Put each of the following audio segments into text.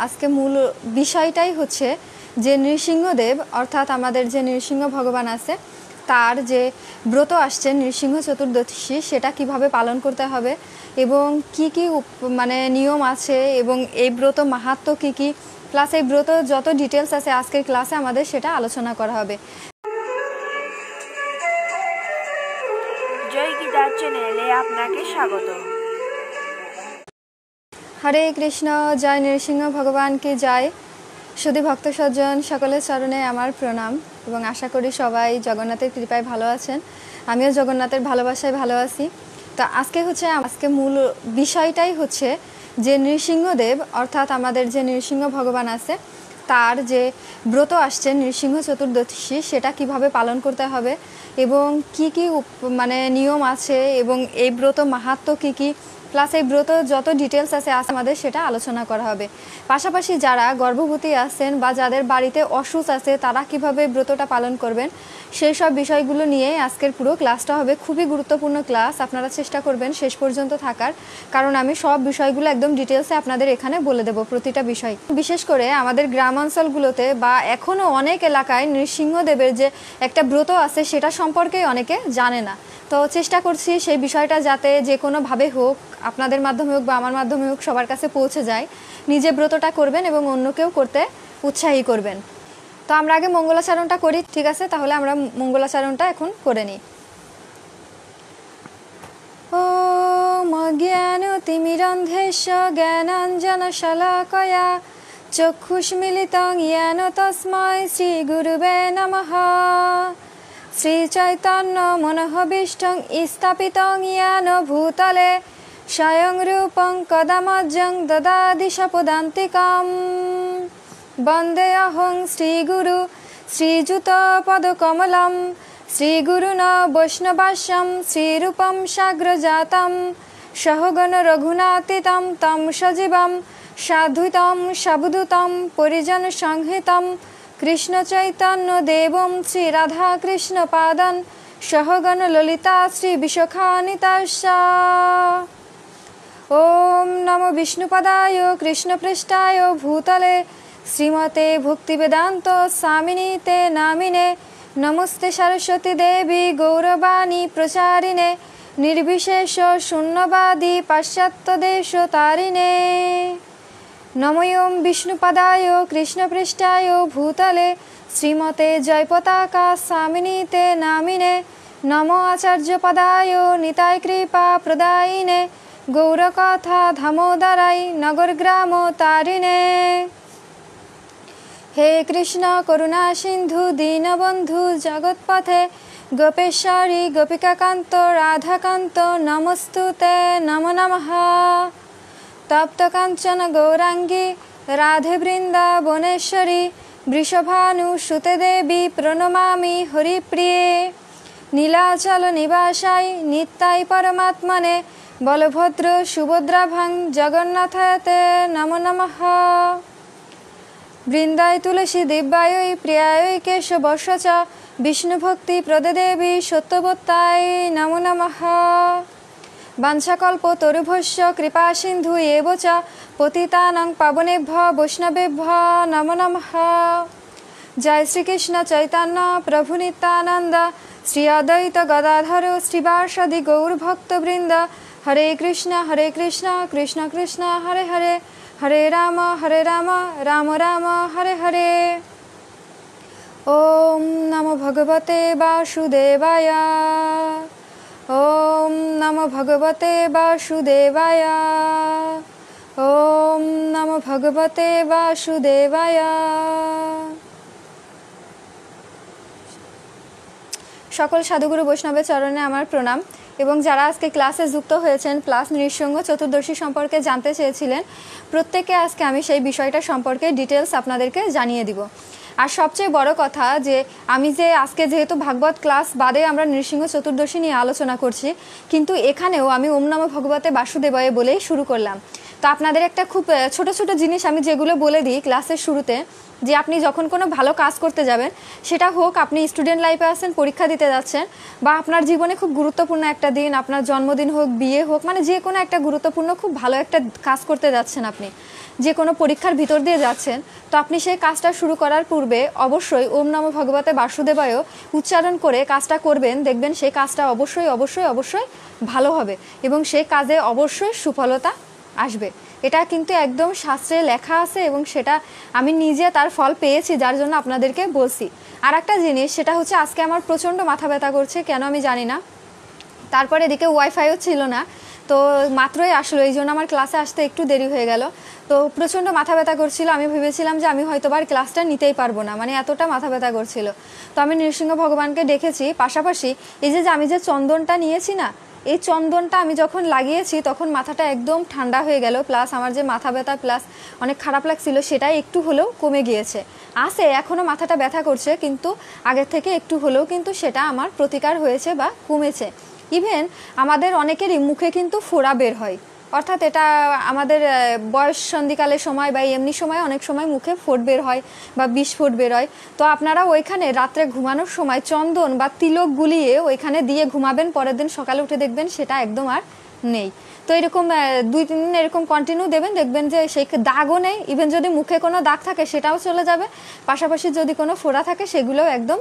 আজকে মূল বিষয়টাই হচ্ছে যে নৃসিংহদেব অর্থাৎ আমাদের যে নৃসিংহ ভগবান আছে তার যে ব্রত আসছে নৃসিংহ চতুর্দশী সেটা কিভাবে পালন করতে হবে এবং কি কি মানে নিয়ম আছে এবং এই ব্রত মাহাত্ম্য কি কি প্লাস এই ব্রত যত ডিটেলস আছে আজকের ক্লাসে আমাদের সেটা আলোচনা করা হবে। জয় গীতার চ্যানেলে আপনাকে স্বাগত। হরে কৃষ্ণ, জয় নৃসিংহ ভগবান কি জয়। শুধু ভক্ত সজ্জন সকলের চরণে আমার প্রণাম এবং আশা করি সবাই জগন্নাথের কৃপায় ভালো আছেন। আমিও জগন্নাথের ভালোবাসায় ভালো আছি। তো আজকে মূল বিষয়টাই হচ্ছে যে নৃসিংহদেব অর্থাৎ আমাদের যে নৃসিংহ ভগবান আছে তার যে ব্রত আসছে নৃসিংহ চতুর্দশী সেটা কিভাবে পালন করতে হবে এবং কি কি মানে নিয়ম আছে এবং এই ব্রত মাহাত্ম্য কি কি প্লাস এই ব্রত যত ডিটেলস আছে আমাদের সেটা আলোচনা করা হবে। পাশাপাশি যারা গর্ভবতী আছেন বা যাদের বাড়িতে অসুস্থ আছে তারা কিভাবে ব্রতটা পালন করবেন সেই সব বিষয়গুলো নিয়ে আজকের পুরো ক্লাসটা হবে। খুবই গুরুত্বপূর্ণ ক্লাস, আপনারা চেষ্টা করবেন শেষ পর্যন্ত থাকার, কারণ আমি সব বিষয়গুলো একদম ডিটেলসে আপনাদের এখানে বলে দেব প্রতিটা বিষয়। বিশেষ করে আমাদের গ্রামাঞ্চলগুলোতে বা এখনও অনেক এলাকায় নৃসিংহদেবের যে একটা ব্রত আছে সেটা সম্পর্কে অনেকে জানে না। তো চেষ্টা করছি সেই বিষয়টা যাতে যে কোনোভাবে হোক, আপনাদের মাধ্যমে হোক বা আমার মাধ্যমে হোক, সবার কাছে পৌঁছে যায়। নিজে ব্রতটা করবেন এবং অন্যকেও করতে উৎসাহী করবেন। তো আমরা আগে মঙ্গলাচরণটা করি, ঠিক আছে? তাহলে আমরা মঙ্গলাচরণটা এখন করে নিই। ওম অজ্ঞানতিমিরন্ধেস্য জ্ঞানাঞ্জনশলাকয়া চক্ষুষ্মিলিতং येन তস্मै শ্রীগুরুবে নমঃ। শ্রীচৈতন্য মনোভীষ্টং স্থাপিতং येन ভূতলে স্বয়ং রূপং কদা মহ্যং দদাতি স্বপদান্তিকাম। বন্দেऽহং শ্রীগুরু শ্রীযুতপদকমলম শ্রীগুরুণ বৈষ্ণবাস্যং শ্রীরূপং সাগ্রজাতং সহগণ রঘুনাথিতং তং সজীবং সাদ্বৈতং সাবধূতং পরিজন সংহিতং কৃষ্ণচৈতন্য দেবং শ্রীরাধাকৃষ্ণপাদং সহগণ ললিতা শ্রীবিশাখান্বিতাশ্চ। ওম নমো বিষ্ণুপদায় কৃষ্ণপৃষ্ঠায় ভূতলে শ্রীমতে ভক্তিবেদান্ত স্বামিনীতে নামিনে নমস্তে সরস্বতী দেবী গৌরবাণী প্রচারিণে নির্বিশেষ শূন্যবাদী পাশ্চাত্যদেশতারিণে। নমোয়ং বিষ্ণুপদায় কৃষ্ণপৃষ্ঠায় ভূতলে শ্রীমতে জয়পতাকা স্বামিনীতে নামিনে নমো আচার্যপদায় নিতাই কৃপা প্রদায়িনে গৌরকথা দামোদরাই নগরগ্রাম তারিণে। হে কৃষ্ণ করুণা সিন্ধু দীনবন্ধু জগৎপথে গোপেশ্বরী গোপিকাকান্ত রাধাকান্ত নমস্তুতে নমো নমঃ। তপ্ত কাঞ্চন গৌরাঙ্গী রাধে বৃন্দাবনেশ্বরী বৃষভানুসুতে দেবী প্রণমামি হরিপ্রিয়ে। নীলাচল নিবাসাই নিত্যাই পরমাত্মনে বলভদ্র সুভদ্রাভাং জগন্নাথায়তে নমো নমঃ। বৃন্দায় তুলসী দিব্যায় প্রিয়ায় কেশবশ চ বিষ্ণুভক্তি প্রদে দেবী সত্যবত্তায় নমো নমঃ। বাঞ্ছাকল্প তরুভস্য কৃপা সিন্ধু এব চ পতিতানাং পাবনেভ্যো বৈষ্ণবেভ্যো নমো নমঃ। জয় শ্রীকৃষ্ণ চৈতন্য প্রভু নিত্যানন্দ শ্রী অদ্বৈত গদাধর শ্রীবাসাদি গৌরভক্তবৃন্দ। হরে কৃষ্ণ কৃষ্ণ কৃষ্ণ হরে হরে, হরে রাম রাম রাম হরে হরে। ওম নমো ভগবতে বাসুদেবায়। ওম নমো ভগবতে বাসুদেবায়। ওম নমো ভগবতে বাসুদেবায়। সকল সাধুগুরু বৈষ্ণবের চরণে আমার প্রণাম। এবং যারা আজকে ক্লাসে যুক্ত হয়েছেন প্লাস নৃসিংহ চতুর্দশী সম্পর্কে জানতে চেয়েছিলেন, প্রত্যেককে আজকে আমি সেই বিষয়টা সম্পর্কে ডিটেলস আপনাদেরকে জানিয়ে দিব। আর সবচেয়ে বড় কথা যে আমি যে আজকে যেহেতু ভাগবত ক্লাস বাদে আমরা নৃসিংহ চতুর্দশী নিয়ে আলোচনা করছি, কিন্তু এখানেও আমি ওম নমো ভগবতে বাসুদেবায় বলেই শুরু করলাম। তো আপনাদের একটা খুব ছোট ছোট জিনিস আমি যেগুলো বলে দিই ক্লাসের শুরুতে, যে আপনি যখন কোনো ভালো কাজ করতে যাবেন, সেটা হোক আপনি স্টুডেন্ট লাইফে আছেন, পরীক্ষা দিতে যাচ্ছেন, বা আপনার জীবনে খুব গুরুত্বপূর্ণ একটা দিন, আপনার জন্মদিন হোক, বিয়ে হোক, মানে যে কোনো একটা গুরুত্বপূর্ণ খুব ভালো একটা কাজ করতে যাচ্ছেন, আপনি যে কোনো পরীক্ষার ভিতর দিয়ে যাচ্ছেন, তো আপনি সেই কাজটা শুরু করার পূর্বে অবশ্যই ওম নমো ভগবতে বাসুদেবায় উচ্চারণ করে কাজটা করবেন। দেখবেন সেই কাজটা অবশ্যই অবশ্যই অবশ্যই ভালো হবে এবং সেই কাজে অবশ্যই সুফলতা আসবে। এটা কিন্তু একদম শাস্ত্রে লেখা আছে এবং সেটা আমি নিজে তার ফল পেয়েছি, যার জন্য আপনাদেরকে বলছি। আর একটা জিনিস, সেটা হচ্ছে আজকে আমার প্রচণ্ড মাথা ব্যথা করছে, কেন আমি জানি না। তারপরে এদিকে ওয়াইফাইও ছিল না, তো মাত্রই আসলো, এই জন্য আমার ক্লাসে আসতে একটু দেরি হয়ে গেল। তো প্রচণ্ড মাথা ব্যথা করছিল, আমি ভেবেছিলাম যে আমি হয়তো বার ক্লাসটা নিতেই পারবো না, মানে এতটা মাথা ব্যথা করছিল। তো আমি নৃসিংহ ভগবানকে ডেকেছি, পাশাপাশি এই যে আমি যে চন্দনটা নিয়েছি না, এই চন্দনটা আমি যখন লাগিয়েছি তখন মাথাটা একদম ঠান্ডা হয়ে গেল, প্লাস আমার যে মাথা ব্যথা প্লাস অনেক খারাপ লাগছিল সেটাই একটু হলেও কমে গিয়েছে। আছে এখনও মাথাটা ব্যথা করছে, কিন্তু আগের থেকে একটু হলেও কিন্তু সেটা আমার প্রতিকার হয়েছে বা কমেছে। ইভেন আমাদের অনেকেরই মুখে কিন্তু ফোড়া বের হয়, অর্থাৎ এটা আমাদের বয়স সন্ধিকালের সময় বা এমনি সময় অনেক সময় মুখে ফোট বের হয় বা বিষ ফোট বের হয়। তো আপনারা ওইখানে রাত্রে ঘুমানোর সময় চন্দন বা তিলক গুলিয়ে ওইখানে দিয়ে ঘুমাবেন, পরের দিন সকালে উঠে দেখবেন সেটা একদম আর নেই। তো এরকম 2-3 দিন এরকম কন্টিনিউ দেবেন, দেখবেন যে সেই দাগও নেই। ইভেন যদি মুখে কোনো দাগ থাকে সেটাও চলে যাবে, পাশাপাশি যদি কোনো ফোড়া থাকে সেগুলোও একদম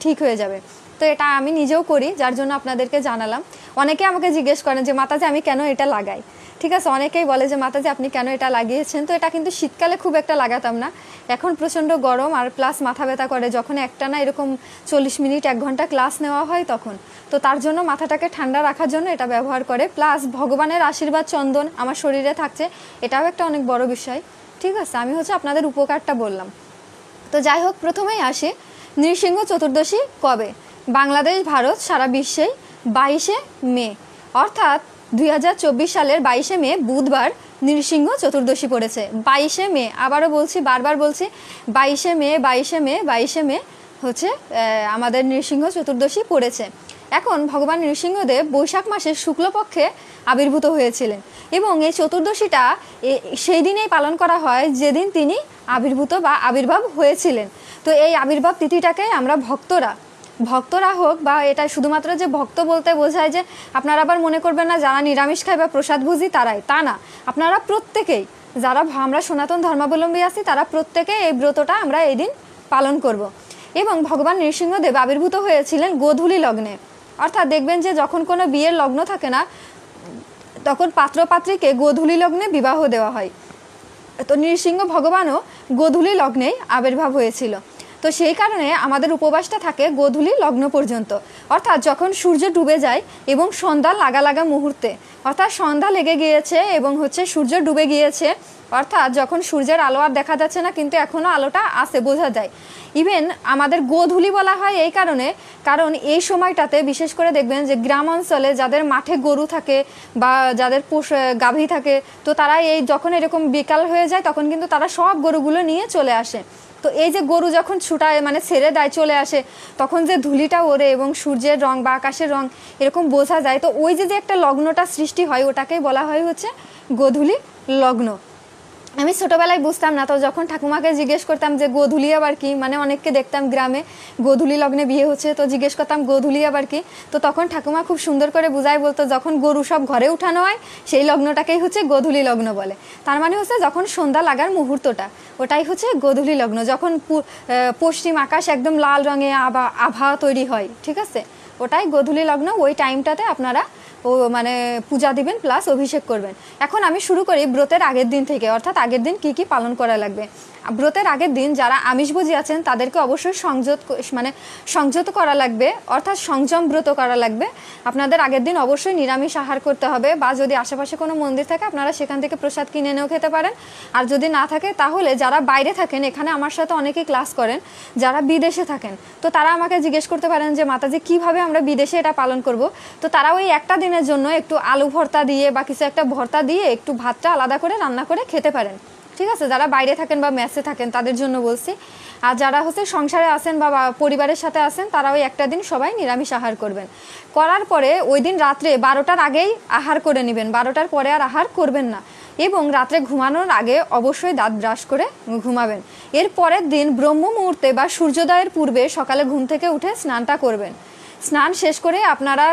ঠিক হয়ে যাবে। তো এটা আমি নিজেও করি, যার জন্য আপনাদেরকে জানালাম। অনেকে আমাকে জিজ্ঞেস করেন যে মাতাজি আমি কেন এটা লাগাই, ঠিক আছে, অনেকেই বলে যে মাতাজি আপনি কেন এটা লাগিয়েছেন। তো এটা কিন্তু শীতকালে খুব একটা লাগাতাম না, এখন প্রচণ্ড গরম আর প্লাস মাথা ব্যথা করে যখন একটা না এরকম 40 মিনিট 1 ঘন্টা ক্লাস নেওয়া হয় তখন। তো তার জন্য মাথাটাকে ঠান্ডা রাখার জন্য এটা ব্যবহার করে, প্লাস ভগবানের আশীর্বাদ চন্দন আমার শরীরে থাকছে, এটাও একটা অনেক বড় বিষয়। ঠিক আছে, আমি হচ্ছে আপনাদের উপকারটা বললাম। তো যাই হোক, প্রথমেই আসি নৃসিংহ চতুর্দশী কবে। বাংলাদেশ, ভারত, সারা বিশ্বেই 22শে মে, অর্থাৎ 2024 সালের 22শে মে বুধবার নৃসিংহ চতুর্দশী পড়েছে। 22শে মে, আবারও বলছি, বারবার বলছি, 22শে মে 22শে মে 22শে মে হচ্ছে আমাদের নৃসিংহ চতুর্দশী পড়েছে। এখন ভগবান নৃসিংহদেব বৈশাখ মাসের শুক্লপক্ষে আবির্ভূত হয়েছিলেন এবং এই চতুর্দশীটা সেই দিনেই পালন করা হয় যেদিন তিনি আবির্ভূত বা আবির্ভাব হয়েছিলেন। তো এই আবির্ভাব তিথিটাকে আমরা ভক্তরা হোক, বা এটা শুধুমাত্র যে ভক্ত বলতে বোঝায় যে আপনারা আবার মনে করবেন না যারা নিরামিষ খায় বা প্রসাদভোজী তারাই, তা না। আপনারা প্রত্যেকেই, যারা আমরা সনাতন ধর্মাবলম্বী আছি তারা প্রত্যেকেই এই ব্রতটা আমরা এই দিন পালন করব। এবং ভগবান নৃসিংহদেব আবির্ভূত হয়েছিলেন গোধূলি লগ্নে, অর্থাৎ দেখবেন যে যখন কোনো বিয়ের লগ্ন থাকে না তখন পাত্রপাত্রীকে গোধূলি লগ্নে বিবাহ দেওয়া হয়। তো নৃসিংহ ভগবানও গোধূলি লগ্নেই আবির্ভাব হয়েছিল। তো সেই কারণে আমাদের উপবাসটা থাকে গোধূলি লগ্ন পর্যন্ত, অর্থাৎ যখন সূর্য ডুবে যায় এবং সন্ধ্যা লাগা মুহূর্তে, অর্থাৎ সন্ধ্যা লেগে গিয়েছে এবং হচ্ছে সূর্য ডুবে গিয়েছে, অর্থাৎ যখন সূর্যের আলো আর দেখা যাচ্ছে না কিন্তু এখনও আলোটা আছে, বোঝা যায়। ইভেন আমাদের গোধূলি বলা হয় এই কারণে, কারণ এই সময়টাতে বিশেষ করে দেখবেন যে গ্রাম অঞ্চলে যাদের মাঠে গরু থাকে বা যাদের গাভী থাকে, তো তারা এই যখন এরকম বিকাল হয়ে যায় তখন কিন্তু তারা সব গরুগুলো নিয়ে চলে আসে। তো এই যে গরু যখন ছুটায় মানে ছেড়ে দেয় চলে আসে, তখন যে ধুলিটা ওড়ে এবং সূর্যের রং বা আকাশের রং এরকম বোঝা যায়। তো ওই যে একটা লগ্নটা সৃষ্টি হয় ওটাকেই বলা হয় হচ্ছে গোধূলি লগ্ন। আমি ছোটোবেলায় বুঝতাম না, তো যখন ঠাকুমাকে জিজ্ঞেস করতাম যে গোধূলি আবার কি, মানে অনেককে দেখতাম গ্রামে গোধূলি লগ্নে বিয়ে হচ্ছে, তো জিজ্ঞেস করতাম গোধূলি আবার কি, তো তখন ঠাকুমা খুব সুন্দর করে বুঝায় বলতো যখন গরু সব ঘরে উঠানো হয় সেই লগ্নটাকেই হচ্ছে গোধূলি লগ্ন বলে। তার মানে হচ্ছে যখন সন্ধ্যা লাগার মুহূর্তটা, ওটাই হচ্ছে গোধূলি লগ্ন, যখন পশ্চিম আকাশ একদম লাল রঙে আভা তৈরি হয়, ঠিক আছে, ওটাই গোধূলি লগ্ন। ওই টাইমটাতে আপনারা মানে পূজা দিবেন প্লাস অভিষেক করবেন। এখন আমি শুরু করি ব্রতের আগের দিন থেকে, অর্থাৎ আগের দিন কি পালন করা লাগবে। ব্রতের আগের দিন যারা আমিষভোজী আছেন তাদেরকে অবশ্যই সংযত করা লাগবে, অর্থাৎ সংযম ব্রত করা লাগবে। আপনাদের আগের দিন অবশ্যই নিরামিষ আহার করতে হবে, বা যদি আশেপাশে কোনো মন্দির থাকে আপনারা সেখান থেকে প্রসাদ কিনে এনেও খেতে পারেন। আর যদি না থাকে তাহলে যারা বাইরে থাকেন, এখানে আমার সাথে অনেকেই ক্লাস করেন যারা বিদেশে থাকেন, তো তারা আমাকে জিজ্ঞেস করতে পারেন যে মাতাজি কিভাবে আমরা বিদেশে এটা পালন করব। তো তারা ওই একটা দিনের জন্য একটু আলু ভর্তা দিয়ে বা কিছু একটা ভর্তা দিয়ে একটু ভাতটা আলাদা করে রান্না করে খেতে পারেন। ঠিক আছে, যারা বাইরে থাকেন বা মেসে থাকেন তাদের জন্য বলছি। আর যারা হচ্ছে সংসারে আছেন বা পরিবারের সাথে আছেন তারা ওই একটা দিন সবাই নিরামিষ আহার করবেন। করার পরে ওই দিন রাত্রে 12টার আগেই আহার করে নেবেন, 12টার পরে আর আহার করবেন না। এবং রাত্রে ঘুমানোর আগে অবশ্যই দাঁত ব্রাশ করে ঘুমাবেন। এর পরের দিন ব্রহ্ম মুহূর্তে বা সূর্যোদয়ের পূর্বে সকালে ঘুম থেকে উঠে স্নানটা করবেন। স্নান শেষ করে আপনারা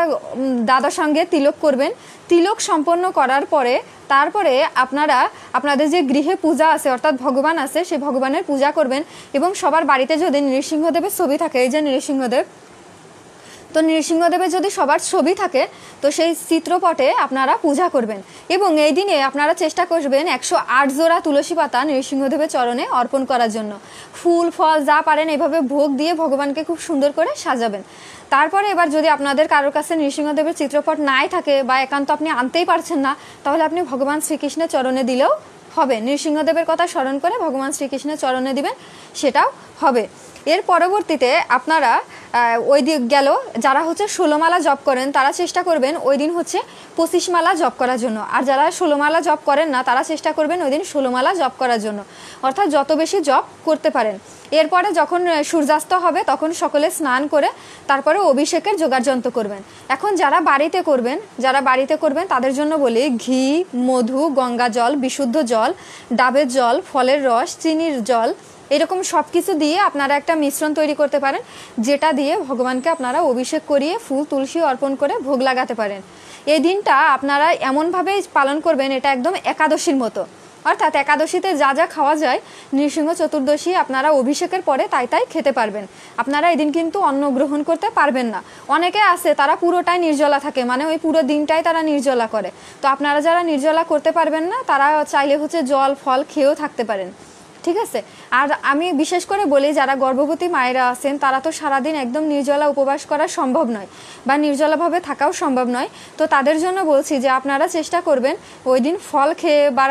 দাদার সঙ্গে তিলক করবেন। তিলক সম্পন্ন করার পরে তারপরে আপনারা আপনাদের যে গৃহে পূজা আছে অর্থাৎ ভগবান আছে সেই ভগবানের পূজা করবেন। এবং সবার বাড়িতে যদি নৃসিংহদেবের ছবি থাকে, এই যে নৃসিংহদেব, তো নৃসিংহদেবের যদি সবার ছবি থাকে তো সেই চিত্রপটে আপনারা পূজা করবেন। এবং এই দিনে আপনারা চেষ্টা করবেন 108 জোড়া তুলসী পাতা নৃসিংহদেবের চরণে অর্পণ করার জন্য। ফুল ফল যা পারেন এভাবে ভোগ দিয়ে ভগবানকে খুব সুন্দর করে সাজাবেন। তারপরে এবার যদি আপনাদের কারোর কাছে নৃসিংহদেবের চিত্রপট নাই থাকে বা একান্ত আপনি আনতেই পারছেন না, তাহলে আপনি ভগবান শ্রীকৃষ্ণের চরণে দিলেও হবে। নৃসিংহদেবের কথা স্মরণ করে ভগবান শ্রীকৃষ্ণের চরণে দিবেন, সেটাও হবে। এর পরবর্তীতে আপনারা ওই দিক গেল যারা হচ্ছে 16 মালা জপ করেন তারা চেষ্টা করবেন ওই দিন হচ্ছে 25 মালা জপ করার জন্য। আর যারা 16 মালা জপ করেন না তারা চেষ্টা করবেন ওই দিন 16 মালা জপ করার জন্য, অর্থাৎ যত বেশি জপ করতে পারেন। এরপরে যখন সূর্যাস্ত হবে তখন সকলে স্নান করে তারপরে অভিষেকের যোগাড়যন্ত্র করবেন। এখন যারা বাড়িতে করবেন তাদের জন্য বলি ঘি, মধু, গঙ্গা জল, বিশুদ্ধ জল, ডাবের জল, ফলের রস, চিনির জল, এরকম সব কিছু দিয়ে আপনারা একটা মিশ্রণ তৈরি করতে পারেন, যেটা দিয়ে ভগবানকে আপনারা অভিষেক করিয়ে ফুল তুলসী অর্পণ করে ভোগ লাগাতে পারেন। এই দিনটা আপনারা এমনভাবে পালন করবেন, এটা একদম একাদশীর মতো। অর্থাৎ একাদশীতে যা যা খাওয়া যায় নৃসিংহ চতুর্দশী আপনারা অভিষেকের পরে তাই খেতে পারবেন। আপনারা এদিন কিন্তু অন্ন গ্রহণ করতে পারবেন না। অনেকে আছে তারা পুরোটাই নির্জলা থাকে, মানে ওই পুরো দিনটাই তারা নির্জলা করে। তো আপনারা যারা নির্জলা করতে পারবেন না তারা চাইলে হচ্ছে জল ফল খেয়েও থাকতে পারেন, ঠিক আছে। আর আমি বিশেষ করে বলি যারা গর্ভবতী মায়েরা আছেন তারা তো সারাদিন একদম নির্জলা উপবাস করা সম্ভব নয় বা নির্জলাভাবে থাকাও সম্ভব নয়। তো তাদের জন্য বলছি যে আপনারা চেষ্টা করবেন ওই দিন ফল খেয়ে বা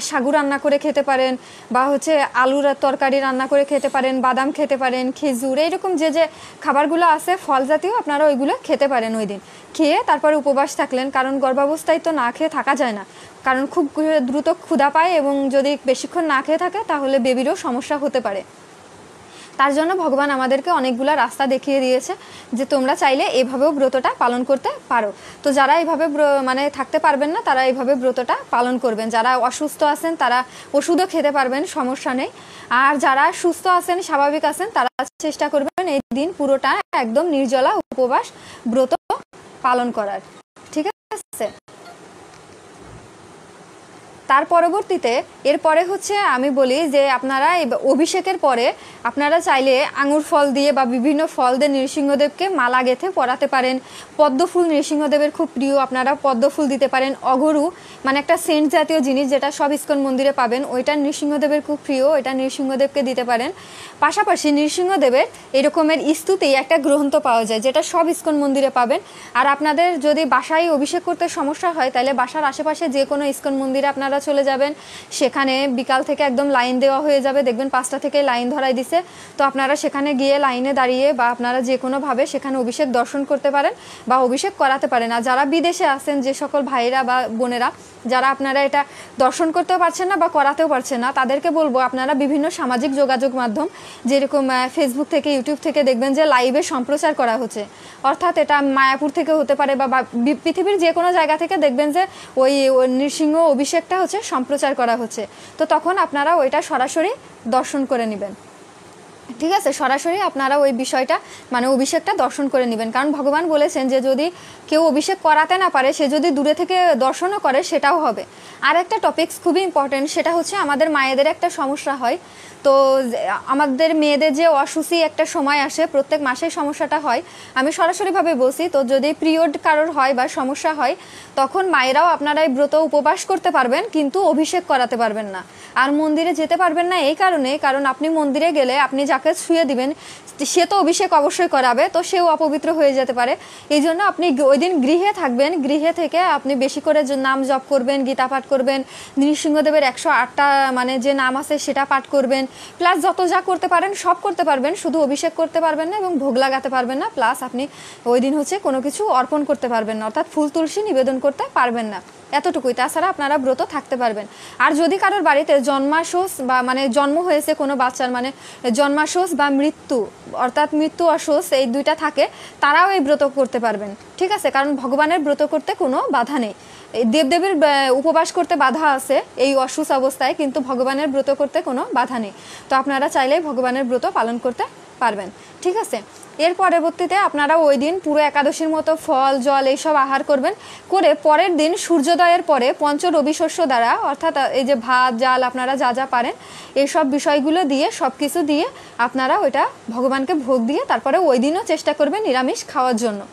সাগু রান্না করে খেতে পারেন, বা হচ্ছে আলুর তরকারি রান্না করে খেতে পারেন, বাদাম খেতে পারেন, খেজুর, এইরকম যে যে খাবারগুলো আছে ফল জাতীয় আপনারা ওইগুলো খেতে পারেন। ওই দিন খেয়ে তারপরে উপবাস থাকলেন, কারণ গর্ভাবস্থায় তো না খেয়ে থাকা যায় না, কারণ খুব দ্রুত ক্ষুধা পায় এবং যদি বেশিক্ষণ না খেয়ে থাকে তাহলে বেবিরও সমস্যা হতে পারে। তার জন্য ভগবান আমাদেরকে অনেকগুলো রাস্তা দেখিয়ে দিয়েছে যে তোমরা চাইলে এইভাবেও ব্রতটা পালন করতে পারো। তো যারা এইভাবে মানে থাকতে পারবেন না তারা এইভাবে ব্রতটা পালন করবেন। যারা অসুস্থ আছেন তারা ওষুধও খেতে পারবেন, সমস্যা নেই। আর যারা সুস্থ আছেন স্বাভাবিক আছেন তারা চেষ্টা করবেন এই দিন পুরোটা একদম নির্জলা উপবাস ব্রত পালন করার, ঠিক আছে। তার পরবর্তীতে এরপরে হচ্ছে আমি বলি যে আপনারা অভিষেকের পরে আপনারা চাইলে আঙুর ফল দিয়ে বা বিভিন্ন ফল দিয়ে নৃসিংহদেবকে মালা গেঁথে পরাতে পারেন। পদ্মফুল নৃসিংহদেবের খুব প্রিয়, আপনারা পদ্মফুল দিতে পারেন। অগরু মানে একটা সেন্ট জাতীয় জিনিস যেটা সব ইস্কন মন্দিরে পাবেন, ওইটা নৃসিংহদেবের খুব প্রিয়, ওইটা নৃসিংহদেবকে দিতে পারেন। পাশাপাশি নৃসিংহদেবের এরকমের স্তুতি একটা গ্রন্থ পাওয়া যায় যেটা সব ইস্কন মন্দিরে পাবেন। আর আপনাদের যদি বাসায় অভিষেক করতে সমস্যা হয় তাহলে বাসার আশেপাশে যে কোনো ইস্কন মন্দিরে আপনারা চলে যাবেন, সেখানে বিকাল থেকে একদম লাইন দেওয়া হয়ে যাবে, দেখবেন 5টা থেকে লাইন ধরাই দিছে। তো আপনারা সেখানে গিয়ে লাইনে দাঁড়িয়ে বা আপনারা যে কোনোভাবে সেখানে অভিষেক দর্শন করতে পারেন বা অভিষেক করাতে পারেন। আর যারা বিদেশে আছেন যে সকল ভাইরা বা বোনেরা যারা আপনারা এটা দর্শন করতেও পারছেন না বা করাতেও পারছেন না, তাদেরকে বলবো আপনারা বিভিন্ন সামাজিক যোগাযোগ মাধ্যম যেরকম ফেসবুক থেকে ইউটিউব থেকে দেখবেন যে লাইভে সম্প্রচার করা হচ্ছে। অর্থাৎ এটা মায়াপুর থেকে হতে পারে বা পৃথিবীর যে কোনো জায়গা থেকে দেখবেন যে ওই নৃসিংহ অভিষেকটা হচ্ছে সম্প্রচার করা হচ্ছে। তো তখন আপনারা ওইটা সরাসরি দর্শন করে নেবেন, ঠিক আছে। সরাসরি আপনারা ওই বিষয়টা মানে অভিষেকটা দর্শন করে নেবেন, কারণ ভগবান বলেছেন যে যদি কেউ অভিষেক করাতে না পারে সে যদি দূরে থেকে দর্শনও করে সেটাও হবে। আর একটা টপিকস খুবই ইম্পর্টেন্ট, সেটা হচ্ছে আমাদের মায়েদের একটা সমস্যা হয়। তো আমাদের মেয়েদের যে অসুচি একটা সময় আসে, প্রত্যেক মাসে সমস্যাটা হয়, আমি সরাসরিভাবে বলছি। তো যদি পিরিয়ড কারোর হয় বা সমস্যা হয় তখন মায়েরাও আপনারা এই ব্রত উপবাস করতে পারবেন কিন্তু অভিষেক করাতে পারবেন না। আর মন্দিরে যেতে পারবেন না এই কারণে, কারণ আপনি মন্দিরে গেলে আপনি যাকে ছুঁয়ে দিবেন সে তো অভিষেক অবশ্যই করাবে, তো সেও অপবিত্র হয়ে যেতে পারে। এই জন্য আপনি ওই দিন গৃহে থাকবেন, গৃহে থেকে আপনি বেশি করে নাম জপ করবেন, গীতা পাঠ করবেন, নৃসিংহদেবের 108টা মানে যে নাম আছে সেটা পাঠ করবেন, প্লাস যত যা করতে পারেন সব করতে পারবেন, শুধু অভিষেক করতে পারবেন না এবং ভোগ লাগাতে পারবেন না, প্লাস আপনি ওই দিন হচ্ছে কোনো কিছু অর্পণ করতে পারবেন না, অর্থাৎ ফুল তুলসী নিবেদন করতে পারবেন না। এতটুকুই, তাছাড়া আপনারা ব্রত থাকতে পারবেন। আর যদি কারোর বাড়িতে জন্মাশোষ বা মানে জন্ম হয়েছে কোনো বাচ্চার, মানে জন্মাশোষ বা মৃত্যু অর্থাৎ মৃত্যু অশোষ এই দুইটা থাকে, তারাও এই ব্রত করতে পারবেন, ঠিক আছে। কারণ ভগবানের ব্রত করতে কোনো বাধা নেই। দেবদেবীর উপবাস করতে বাধা আছে এই অসুস্থ অবস্থায়, কিন্তু ভগবানের ব্রত করতে কোনো বাধা নেই। তো আপনারা চাইলেই ভগবানের ব্রত পালন করতে পারবেন, ঠিক আছে। এর পরবর্তীতে আপনারা ওই দিন পুরো একাদশীর মতো ফল জল এইসব আহার করবেন, করে পরের দিন সূর্যোদয়ের পরে পঞ্চ রবি শস্য দ্বারা, অর্থাৎ এই যে ভাত জাল আপনারা যা যা পারেন এইসব বিষয়গুলো দিয়ে, সব কিছু দিয়ে আপনারা ওইটা ভগবানকে ভোগ দিয়ে তারপরে ওই দিনও চেষ্টা করবেন নিরামিষ খাওয়ার জন্য,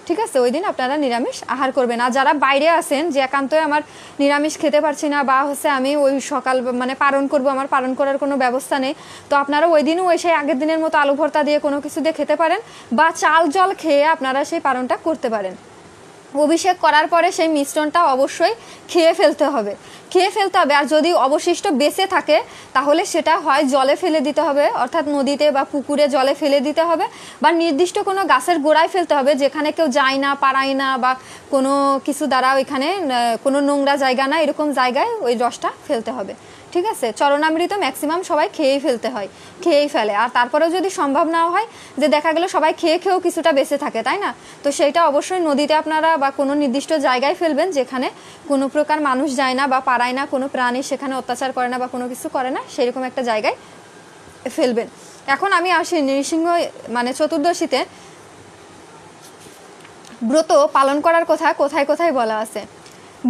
ঠিক আছে। ওই দিন আপনারা নিরামিষ আহার করবেন। আর যারা বাইরে আছেন যে একান্তই আমার নিরামিষ খেতে পারছি না, বা হচ্ছে আমি ওই সকাল মানে পালন করব, আমার পালন করার কোনো ব্যবস্থা নেই, তো আপনারা ওই দিনও ওই সেই আগের দিনের মতো আলু ভর্তা দিয়ে কোনো কিছু দিয়ে খেতে পারেন, বা চাল জল খেয়ে আপনারা সেই পালনটা করতে পারেন। অভিষেক করার পরে সেই মিশ্রণটা অবশ্যই খেয়ে ফেলতে হবে। আর যদি অবশিষ্ট বেঁচে থাকে তাহলে সেটা হয় জলে ফেলে দিতে হবে, অর্থাৎ নদীতে বা পুকুরে জলে ফেলে দিতে হবে, বা নির্দিষ্ট কোনো গাছের গোড়ায় ফেলতে হবে যেখানে কেউ যায় না, পারায় না, বা কোনো কিছু দ্বারা ওইখানে কোনো নোংরা জায়গা না, এরকম জায়গায় ওই রসটা ফেলতে হবে, ঠিক আছে। চরণামৃত ম্যাক্সিমাম সবাই খেয়েই ফেলে। আর তারপরেও যদি সম্ভব না হয় যে দেখা গেল সবাই খেয়েও কিছুটা বেঁচে থাকে, তাই না, তো সেইটা অবশ্যই নদীতে আপনারা বা কোনো নির্দিষ্ট জায়গায় ফেলবেন যেখানে কোনো প্রকার মানুষ যায় না বা পারায় না, কোনো প্রাণী সেখানে অত্যাচার করে না বা কোনো কিছু করে না, সেরকম একটা জায়গায় ফেলবেন। এখন আমি আসি নৃসিংহ মানে চতুর্দশীতে ব্রত পালন করার কথা কোথায় কোথায় বলা আছে।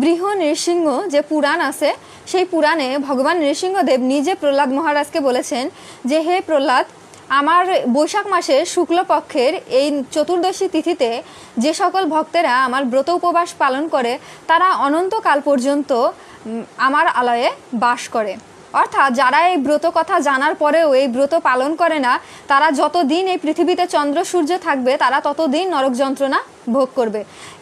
বৃহ নৃসিংহ যে পুরাণ আছে, সেই পুরাণে ভগবান নৃসিংহদেব নিজে প্রহ্লাদ মহারাজকে বলেছেন যে হে প্রহ্লাদ, আমার বৈশাখ মাসের শুক্লপক্ষের এই চতুর্দশী তিথিতে যে সকল ভক্তেরা আমার ব্রত উপবাস পালন করে তারা অনন্তকাল পর্যন্ত আমার আলয়ে বাস করে। অর্থাৎ যারা এই ব্রত কথা জানার পরেও এই ব্রত পালন করে না, তারা যতদিন এই পৃথিবীতে চন্দ্র সূর্য থাকবে তারা ততদিন নরক যন্ত্রণা ভোগ করবে,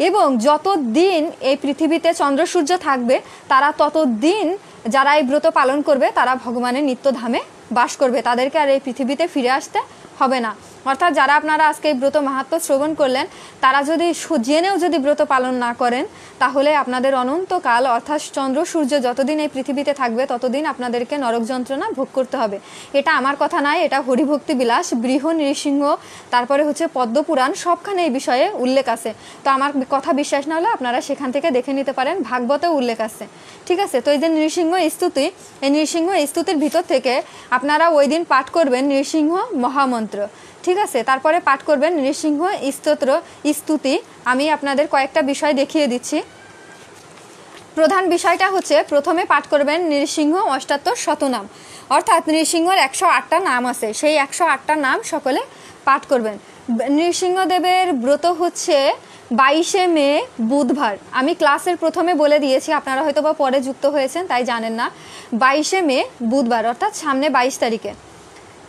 এবং যতদিন এই পৃথিবীতে চন্দ্র সূর্য থাকবে তারা ততদিন যারা এই ব্রত পালন করবে তারা ভগবানের নিত্যধামে বাস করবে, তাদেরকে আর এই পৃথিবীতে ফিরে আসতে হবে না। অর্থাৎ যারা আপনারা আজকে এই ব্রত মাহাত্ম্য শ্রবণ করলেন, তারা যদি জেনেও যদি ব্রত পালন না করেন তাহলে আপনাদের অনন্তকাল অর্থাৎ চন্দ্র সূর্য যতদিন এই পৃথিবীতে থাকবে ততদিন আপনাদেরকে নরক যন্ত্রণা ভোগ করতে হবে। এটা আমার কথা নয়, এটা হরিভক্তি বিলাস, বৃহ নৃসিংহ, তারপরে হচ্ছে পদ্মপুরাণ, সবখানে এই বিষয়ে উল্লেখ আছে। তো আমার কথা বিশ্বাস না হলে আপনারা সেখান থেকে দেখে নিতে পারেন, ভাগবতেও উল্লেখ আছে, ঠিক আছে। তো এই যে নৃসিংহ স্তুতি, এই নৃসিংহ স্তুতির ভিতর থেকে আপনারা ওই দিন পাঠ করবেন নৃসিংহ মহামন্ত্র, ঠিক আছে। তারপরে পাঠ করবেন নৃসিংহ স্তোত্র স্তুতি। আমি আপনাদের কয়েকটা বিষয় দেখিয়ে দিচ্ছি। প্রধান বিষয়টা হচ্ছে প্রথমে পাঠ করবেন নৃসিংহ অষ্টাত্তর শতনাম, অর্থাৎ নৃসিংহর 108টা নাম আছে, সেই 108টা নাম সকলে পাঠ করবেন। নৃসিংহদেবের ব্রত হচ্ছে 22শে মে বুধবার। আমি ক্লাসের প্রথমে বলে দিয়েছি, আপনারা হয়তো বা পরে যুক্ত হয়েছেন তাই জানেন না। 22শে মে বুধবার, অর্থাৎ সামনে 22 তারিখে।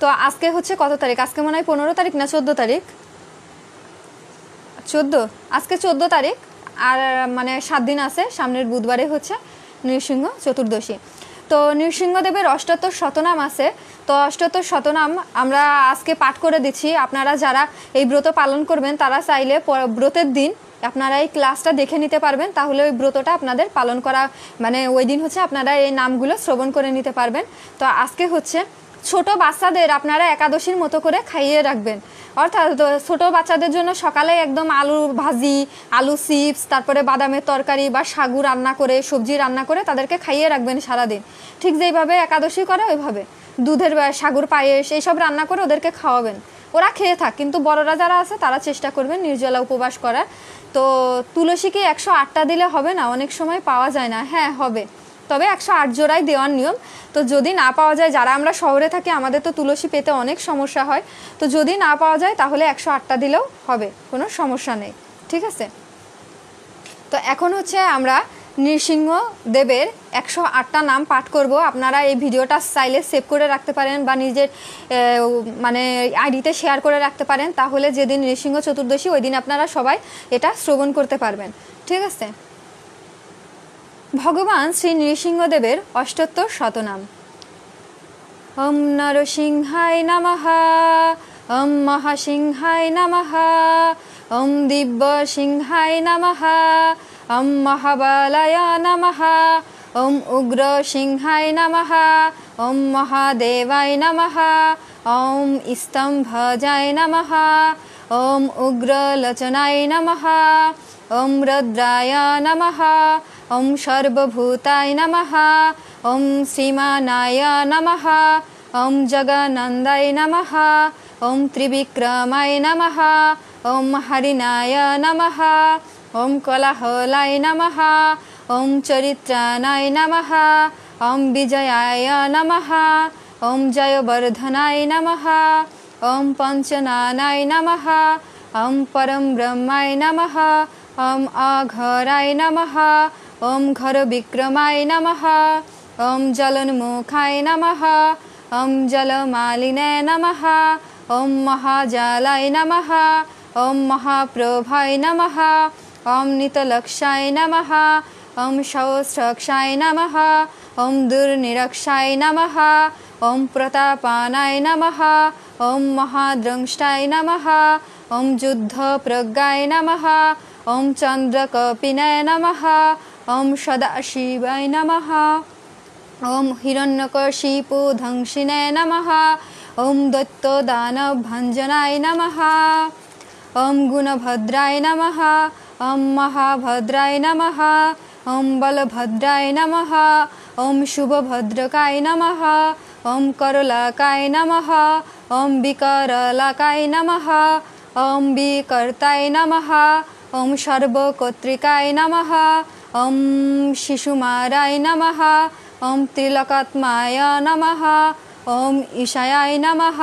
তো আজকে হচ্ছে কত তারিখ? আজকে মনে হয় 15 তারিখ না 14 তারিখ? 14, আজকে 14 তারিখ, আর মানে 7 দিন আছে, সামনের বুধবারে হচ্ছে নৃসিংহ চতুর্দশী। তো নৃসিংহদেবের অষ্টাত্তর শতনাম আছে, তো অষ্টাত্তর শতনাম আমরা আজকে পাঠ করে দিচ্ছি। আপনারা যারা এই ব্রত পালন করবেন তারা চাইলে ব্রতের দিন আপনারা এই ক্লাসটা দেখে নিতে পারবেন, তাহলে ওই ব্রতটা আপনাদের পালন করা মানে ওই দিন হচ্ছে আপনারা এই নামগুলো শ্রবণ করে নিতে পারবেন। তো আজকে হচ্ছে ছোট বাচ্চাদের আপনারা একাদশীর মতো করে খাইয়ে রাখবেন, অর্থাৎ ছোট বাচ্চাদের জন্য সকালে একদম আলু ভাজি, আলু চিপস, তারপরে বাদামের তরকারি বা সাগু রান্না করে, সবজি রান্না করে তাদেরকে খাইয়ে রাখবেন সারাদিন। ঠিক যেইভাবে একাদশী করে ওইভাবে দুধের সাগুর পায়েস এইসব রান্না করে ওদেরকে খাওয়াবেন, ওরা খেয়ে থাক। কিন্তু বড়রা যারা আছে তারা চেষ্টা করবেন নির্জলা উপবাস করার। তো তুলসী কি 108টা দিলে হবে না? অনেক সময় পাওয়া যায় না, হ্যাঁ হবে, তবে 108 জোড়াই দেওয়ার নিয়ম। তো যদি না পাওয়া যায়, যারা আমরা শহরে থাকি আমাদের তো তুলসী পেতে অনেক সমস্যা হয়, তো যদি না পাওয়া যায় তাহলে 108টা দিলেও হবে, কোনো সমস্যা নেই, ঠিক আছে। তো এখন হচ্ছে আমরা নৃসিংহ দেবের 108টা নাম পাঠ করব। আপনারা এই ভিডিওটা চাইলে সেভ করে রাখতে পারেন বা নিজের মানে আইডিতে শেয়ার করে রাখতে পারেন, তাহলে যেদিন নৃসিংহ চতুর্দশী ওই দিন আপনারা সবাই এটা শ্রবণ করতে পারবেন, ঠিক আছে। ভগবান শ্রী নৃসিংহদেবের অষ্টাত্তর শতনাম। ওম নরসিংহায় নমঃ, ওম মহাসিংহায় নমঃ, ওম দিব্য সিংহায় নমঃ, ওম মহাবলায় নমঃ ওম উগ্র সিংহায় নমঃ ওম মহাদেবায় নমঃ ওম স্তম্ভজায় নমঃ ওম উগ্রলোচনায় নমঃ ওম রুদ্রায় নমঃ ওম সর্বভূতায় নমঃ ওম শ্রীমানায় নমঃ ওম জগনন্দায় নমঃ ওম ত্রিবিক্রমায় নমঃ ওম হরিণায় নমঃ ওম কলাহলায় নমঃ ওম চরিত্রাণায় নমঃ ওম বিজয়ায় নমঃ ওম জয়বর্ধনায় নমঃ ওম পঞ্চনানায় নমঃ ওম পরম ব্রহ্মায় নমঃ ওম অঘরায় নমঃ ওম ঘর বিক্রমায় নমঃ ওম জলোন্মুখায় নমঃ ওম জলমালিনে নমঃ ওম মহাজালায় নমঃ ওম মহাপ্রভায় নমঃ ওম নিতলক্ষায় নমঃ ওম সহস্রক্ষায় নমঃ ওম দুর্নিরক্ষায় নমঃ ওম প্রতাপানায় নমঃ ওম মহাদ্রংষ্টায় নমঃ ওম যুদ্ধপ্রজ্ঞায় নমঃ ওম চন্দ্রকপিনে নমঃ ওম সদাশিবায় নমঃ ওম হিরণ্যকশিপুধ্বংসিনে নমঃ ওম দৈত্যদানভঞ্জনায় নমঃ ওম গুণভদ্রায় নমঃ ওম মহাভদ্রায় নমঃ ওম বলভদ্রায় নমঃ ওম শুভভদ্রকায় নমঃ ওম করলাকায় নমঃ ওম বিকরলাকায় নমঃ ওম বিকর্তায় নমঃ ওম সর্বকর্তৃকায় নমঃ ওম শিশুমারায় নমঃ ওম ত্রিলোকাত্মায় নমঃ ওম ঈশায়ায় নমঃ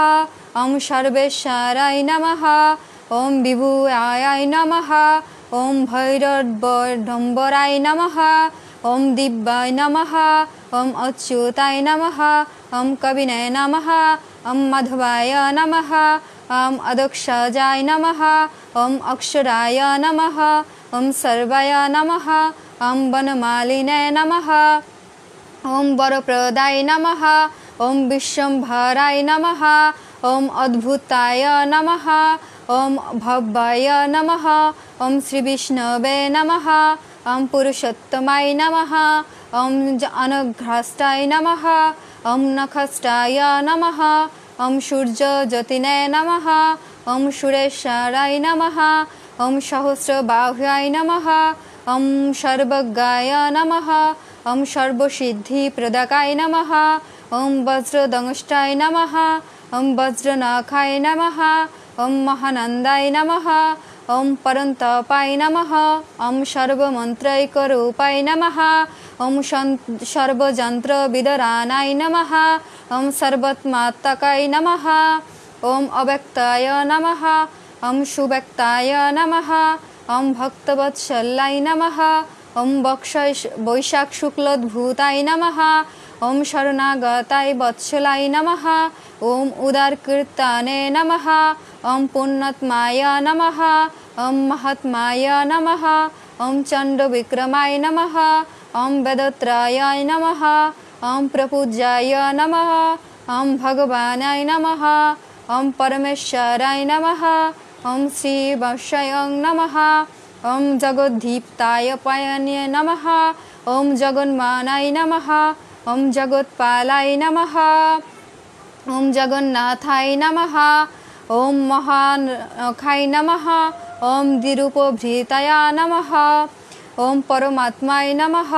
ওম সর্বেশ্বরায় নমঃ ওম বিভুয়ায় নমঃ ওম ভৈরবডম্বরায় নমঃ ওম দিব্যায় নমঃ ওম অচ্যুতায় নমঃ ওম কবিনে নমঃ ওম মাধবায় নমঃ ওম অদক্ষজায় নমঃ ওম অক্ষরায় নমঃ ওম সর্বায় নমঃ ওম বনমালিনে নমঃ ওম বরপ্রদায় নমঃ ওম বিশ্বম্ভরায় নমঃ ওম অদ্ভুতায় নমঃ ওম ভব্যায় নমঃ ওম শ্রীবিষ্ণবে নমঃ ওম পুরুষোত্তমায় নমঃ ওম অনঘ্রাষ্টায় নমঃ ওম নখষ্টায় নমঃ ওম সূর্যজ্যোতিনে নমঃ ওম সুরেশ্বরায় নমঃ ওম সহস্রবাহুয়ায় নমঃ ওম সর্বজ্ঞায় নমঃ ওম সর্বসিদ্ধিপ্রদাকায় নমঃ ওম বজ্রদংষ্টায় নমঃ ওম বজ্রনখায় নমঃ ওম মহানন্দায় নমঃ ওম পরন্তপায় নমঃ ওম সর্বমন্ত্রৈকরূপায় নমঃ ওম সর্বযন্ত্রবিদরানায় নমঃ ওম সর্বাত্মাত্মকায় নমঃ ওম অব্যক্তায় নমঃ ওম সুব্যক্তায় নমঃ ওম ভক্তবৎসলায় নমঃ ওম বৈশাখ শুক্লোদ্ভূতায় নমঃ ওম শরণাগতায় বৎসলায় নমঃ ওম উদারকীর্তনে নমঃ ওম পুণ্যাত্মায় নমঃ ওম মহাত্মায় নমঃ ওম চণ্ডবিক্রমায় নমঃ ওম বেদত্রায় নমঃ ওম প্রপূজ্যায় নমঃ ওম ভগবানায় নমঃ ওম পরমেশ্বরায় নমঃ ওম শ্রীবৎসয়ং নমঃ ওম জগদ্দীপ্তায় পায়নে নমঃ ওম জগন্মানায় নমঃ ওম জগৎপালায় নমঃ ওম জগন্নাথায় নমঃ ওম মহানখায় নমঃ ওম দ্বিরূপভৃতায় নমঃ ওম পরমাত্মায় নমঃ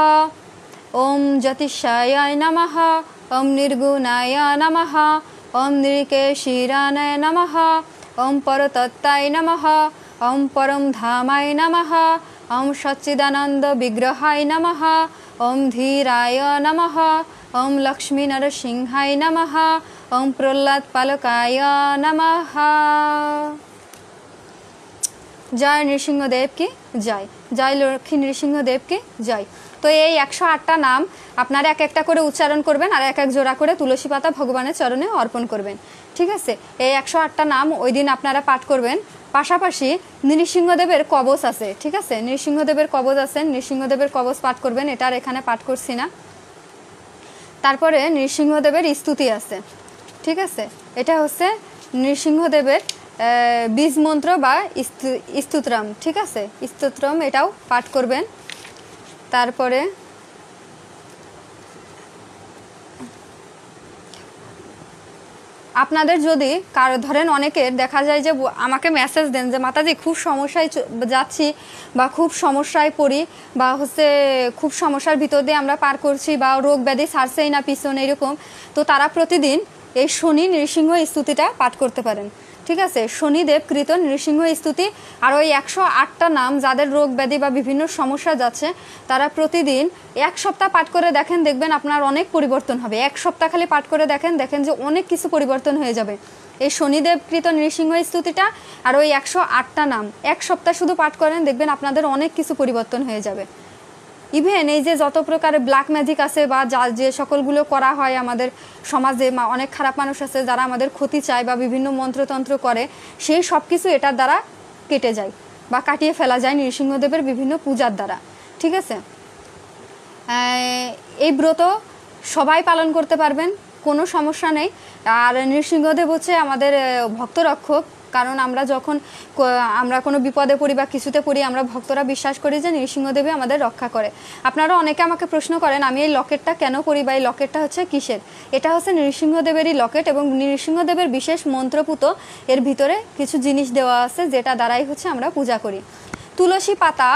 ওম জ্যোতিষায় নমঃ ওম নির্গুণায় নমঃ ওম নৃকেশীরায় নমঃ ওম পরতত্ত্বায় নমঃ ওম পরমধামায় নমঃ ওম সচ্চিদানন্দ বিগ্রহায় নমঃ ওম ধীরায় নমঃ ওম লক্ষ্মী নরসিংহায় নমঃ ওম প্রহ্লাদ পালকায় নমঃ। জয় নৃসিংহদেব কি জয়, জয় লক্ষ্মী নৃসিংহদেব কি জয়। তো এই 108টা নাম আপনারা এক একটা করে উচ্চারণ করবেন আর এক এক জোড়া করে তুলসী পাতা ভগবানের চরণে অর্পণ করবেন, ঠিক আছে। এই 108টা নাম ওই দিন আপনারা পাঠ করবেন। পাশাপাশি নৃসিংহদেবের কবচ আছে, ঠিক আছে, নৃসিংহদেবের কবচ আছে, নৃসিংহদেবের কবচ পাঠ করবেন, এটা আর এখানে পাঠ করছি না। তারপরে নৃসিংহদেবের স্তুতি আছে, ঠিক আছে, এটা হচ্ছে নৃসিংহদেবের বীজ মন্ত্র বা স্তোত্রম, ঠিক আছে, স্তোত্রম, এটাও পাঠ করবেন। তারপরে আপনাদের যদি কারো ধরেন অনেকের দেখা যায় যে আমাকে মেসেজ দেন যে মাতাজি খুব সমস্যায় যাচ্ছি বা খুব সমস্যায় পড়ি বা হচ্ছে খুব সমস্যার ভিতর দিয়ে আমরা পার করছি বা রোগ ব্যাধি ছাড়ছেই না পিছনে এরকম, তো তারা প্রতিদিন এই শনি নৃসিংহ স্তুতিটা পাঠ করতে পারেন। ঠিক আছে, শনিদেব কৃত নৃসিংহ স্তুতি আর ওই 108টা নাম, যাদের রোগ ব্যাধি বা বিভিন্ন সমস্যা যাচ্ছে তারা প্রতিদিন 1 সপ্তাহ পাঠ করে দেখেন, দেখবেন আপনার অনেক পরিবর্তন হবে। 1 সপ্তাহ খালি পাঠ করে দেখেন, দেখেন যে অনেক কিছু পরিবর্তন হয়ে যাবে। এই শনিদেব কৃত নৃসিংহ স্তুতিটা আর ওই 108টা নাম 1 সপ্তাহ শুধু পাঠ করেন, দেখবেন আপনাদের অনেক কিছু পরিবর্তন হয়ে যাবে। ইভেন এই যে যত প্রকারের ব্ল্যাক ম্যাজিক আছে বা যে সকলগুলো করা হয় আমাদের সমাজে, অনেক খারাপ মানুষ আছে যারা আমাদের ক্ষতি চায় বা বিভিন্ন মন্ত্রতন্ত্র করে, সেই সব কিছু এটার দ্বারা কেটে যায় বা কাটিয়ে ফেলা যায় নৃসিংহদেবের বিভিন্ন পূজার দ্বারা। ঠিক আছে, এই ব্রত সবাই পালন করতে পারবেন, কোনো সমস্যা নেই। আর নৃসিংহদেব হচ্ছে আমাদের ভক্তরক্ষক, কারণ আমরা যখন আমরা কোনো বিপদে পড়ি বা কিছুতে পড়ি, আমরা ভক্তরা বিশ্বাস করি যে নৃসিংহদেবী আমাদের রক্ষা করে। আপনারা অনেকে আমাকে প্রশ্ন করেন আমি এই লকেটটা কেন করি বা এই লকেটটা হচ্ছে কিসের। এটা হচ্ছে নৃসিংহদেবেরই লকেট এবং নৃসিংহদেবের বিশেষ মন্ত্রপুত এর ভিতরে কিছু জিনিস দেওয়া আছে যেটা দ্বারাই হচ্ছে আমরা পূজা করি। তুলসী পাতা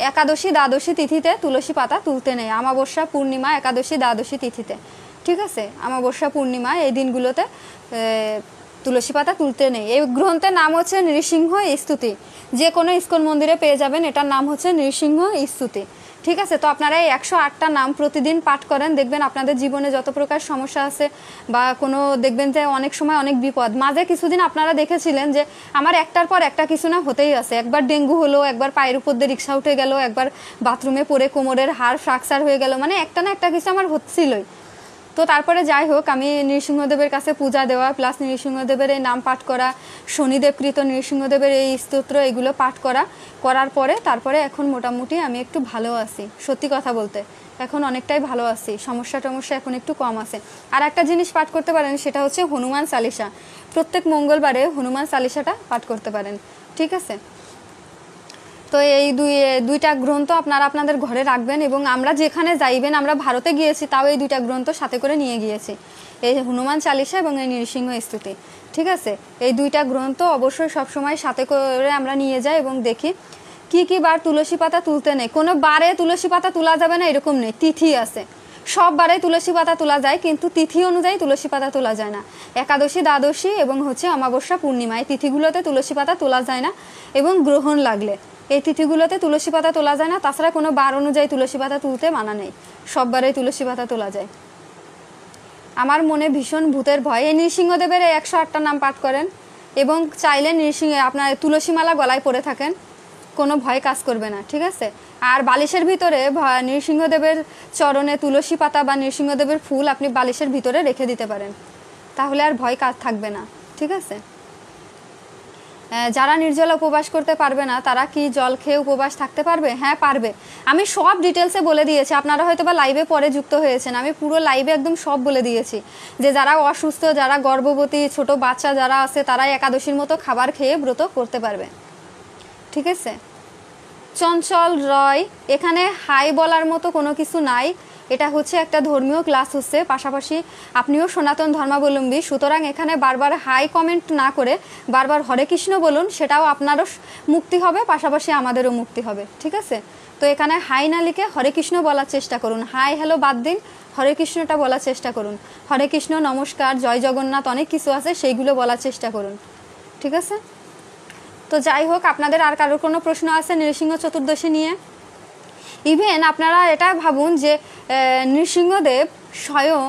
একাদশী দ্বাদশী তিথিতে তুলসী পাতা তুলতে নেই, অমাবস্যা পূর্ণিমা একাদশী দ্বাদশী তিথিতে। ঠিক আছে, অমাবস্যা পূর্ণিমা এই দিনগুলোতে তুলসী পাতা তুলতে নেই। এই গ্রন্থের নাম হচ্ছে নৃসিংহ স্তুতি, যে কোনো ইস্কন মন্দিরে পেয়ে যাবেন, এটার নাম হচ্ছে নৃসিংহ স্তুতি। ঠিক আছে, তো আপনারা এই 108টা নাম প্রতিদিন পাঠ করেন, দেখবেন আপনাদের জীবনে যত প্রকার সমস্যা আছে বা কোনো দেখবেন যে অনেক সময় অনেক বিপদ, মাঝে কিছুদিন আপনারা দেখেছিলেন যে আমার একটার পর একটা কিছু না হতেই আছে। একবার ডেঙ্গু হলো, একবার পায়ের উপর দিয়ে রিক্সা উঠে গেল, একবার বাথরুমে পড়ে কোমরের হাড় ফ্র্যাকচার হয়ে গেল, মানে একটা না একটা কিছু আমার হচ্ছিলই। তো তারপরে যাই হোক, আমি নৃসিংহদেবের কাছে পূজা দেওয়া প্লাস নৃসিংহদেবের এই নাম পাঠ করা, শনিদেবকৃত নৃসিংহদেবের এই স্তোত্র এগুলো পাঠ করার পরে তারপরে এখন মোটামুটি আমি একটু ভালো আছি। সত্যি কথা বলতে এখন অনেকটাই ভালো আছি, সমস্যা এখন একটু কম আছে। আর একটা জিনিস পাঠ করতে পারেন, সেটা হচ্ছে হনুমান চালিসা। প্রত্যেক মঙ্গলবারে হনুমান চালিসাটা পাঠ করতে পারেন। ঠিক আছে, তো এই দুইটা গ্রন্থ আপনারা আপনাদের ঘরে রাখবেন এবং আমরা যেখানে যাইবেন, আমরা ভারতে গিয়েছি তাও এই দুইটা গ্রন্থ সাথে করে নিয়ে গিয়েছি, এই হনুমান চালিসা এবং এই নৃসিংহ স্তুতি। ঠিক আছে, এই দুইটা গ্রন্থ অবশ্যই সবসময় সাথে করে আমরা নিয়ে যাই এবং দেখি কি কি বার তুলসী পাতা তুলতে নেই। কোনো বারে তুলসী পাতা তোলা যাবে না এরকম নেই, তিথি আছে। সব বারে তুলসী পাতা তোলা যায়, কিন্তু তিথি অনুযায়ী তুলসী পাতা তোলা যায় না। একাদশী দ্বাদশী এবং হচ্ছে অমাবস্যা পূর্ণিমা এই তিথিগুলোতে তুলসী পাতা তোলা যায় না এবং গ্রহণ লাগলে এই তিথিগুলোতে তুলসী পাতা তোলা যায় না। তাছাড়া কোনো বার অনুযায়ী তুলসী পাতা তুলতে মানা নেই, সব বারেই তুলসী পাতা তোলা যায়। আমার মনে ভীষণ ভূতের ভয়। এই নৃসিংহদেবের এই 108টা নাম পাঠ করেন এবং চাইলে আপনার তুলসী মালা গলায় পরে থাকেন, কোনো ভয় কাজ করবে না। ঠিক আছে, আর বালিশের ভিতরে নৃসিংহদেবের চরণে তুলসী পাতা বা নৃসিংহদেবের ফুল আপনি বালিশের ভিতরে রেখে দিতে পারেন, তাহলে আর ভয় কাজ থাকবে না। ঠিক আছে, যারা নির্জলা উপবাস করতে পারবে না তারা কি জল খেয়ে উপবাস থাকতে পারবে? হ্যাঁ পারবে। আমি সব ডিটেলসে বলে দিয়েছি, আপনারা হয়তো বা লাইভে পরে যুক্ত হয়েছেন, আমি পুরো লাইভে একদম সব বলে দিয়েছি যে যারা অসুস্থ, যারা গর্ভবতী, ছোট বাচ্চা যারা আছে তারা একাদশীর মতো খাবার খেয়ে ব্রত করতে পারবে। ঠিক আছে, চঞ্চল রয়, এখানে হাই বলার মতো কোনো কিছু নাই, এটা হচ্ছে একটা ধর্মীয় ক্লাস হচ্ছে, পাশাপাশি আপনিও সনাতন ধর্মাবলম্বী, সুতরাং এখানে বারবার হাই কমেন্ট না করে বারবার হরে কৃষ্ণ বলুন, সেটাও আপনারও মুক্তি হবে, পাশাপাশি আমাদেরও মুক্তি হবে। ঠিক আছে, তো এখানে হাই না লিখে হরে কৃষ্ণ বলার চেষ্টা করুন, হাই হ্যালো বাদ দিন, হরে কৃষ্ণটা বলার চেষ্টা করুন। হরে কৃষ্ণ, নমস্কার, জয় জগন্নাথ, অনেক কিছু আছে সেইগুলো বলার চেষ্টা করুন। ঠিক আছে, তো যাই হোক, আপনাদের আর কারোর কোনো প্রশ্ন আছে নৃসিংহ চতুর্দশী নিয়ে? ইভেন আপনারা এটা ভাবুন যে নৃসিংহদেব স্বয়ং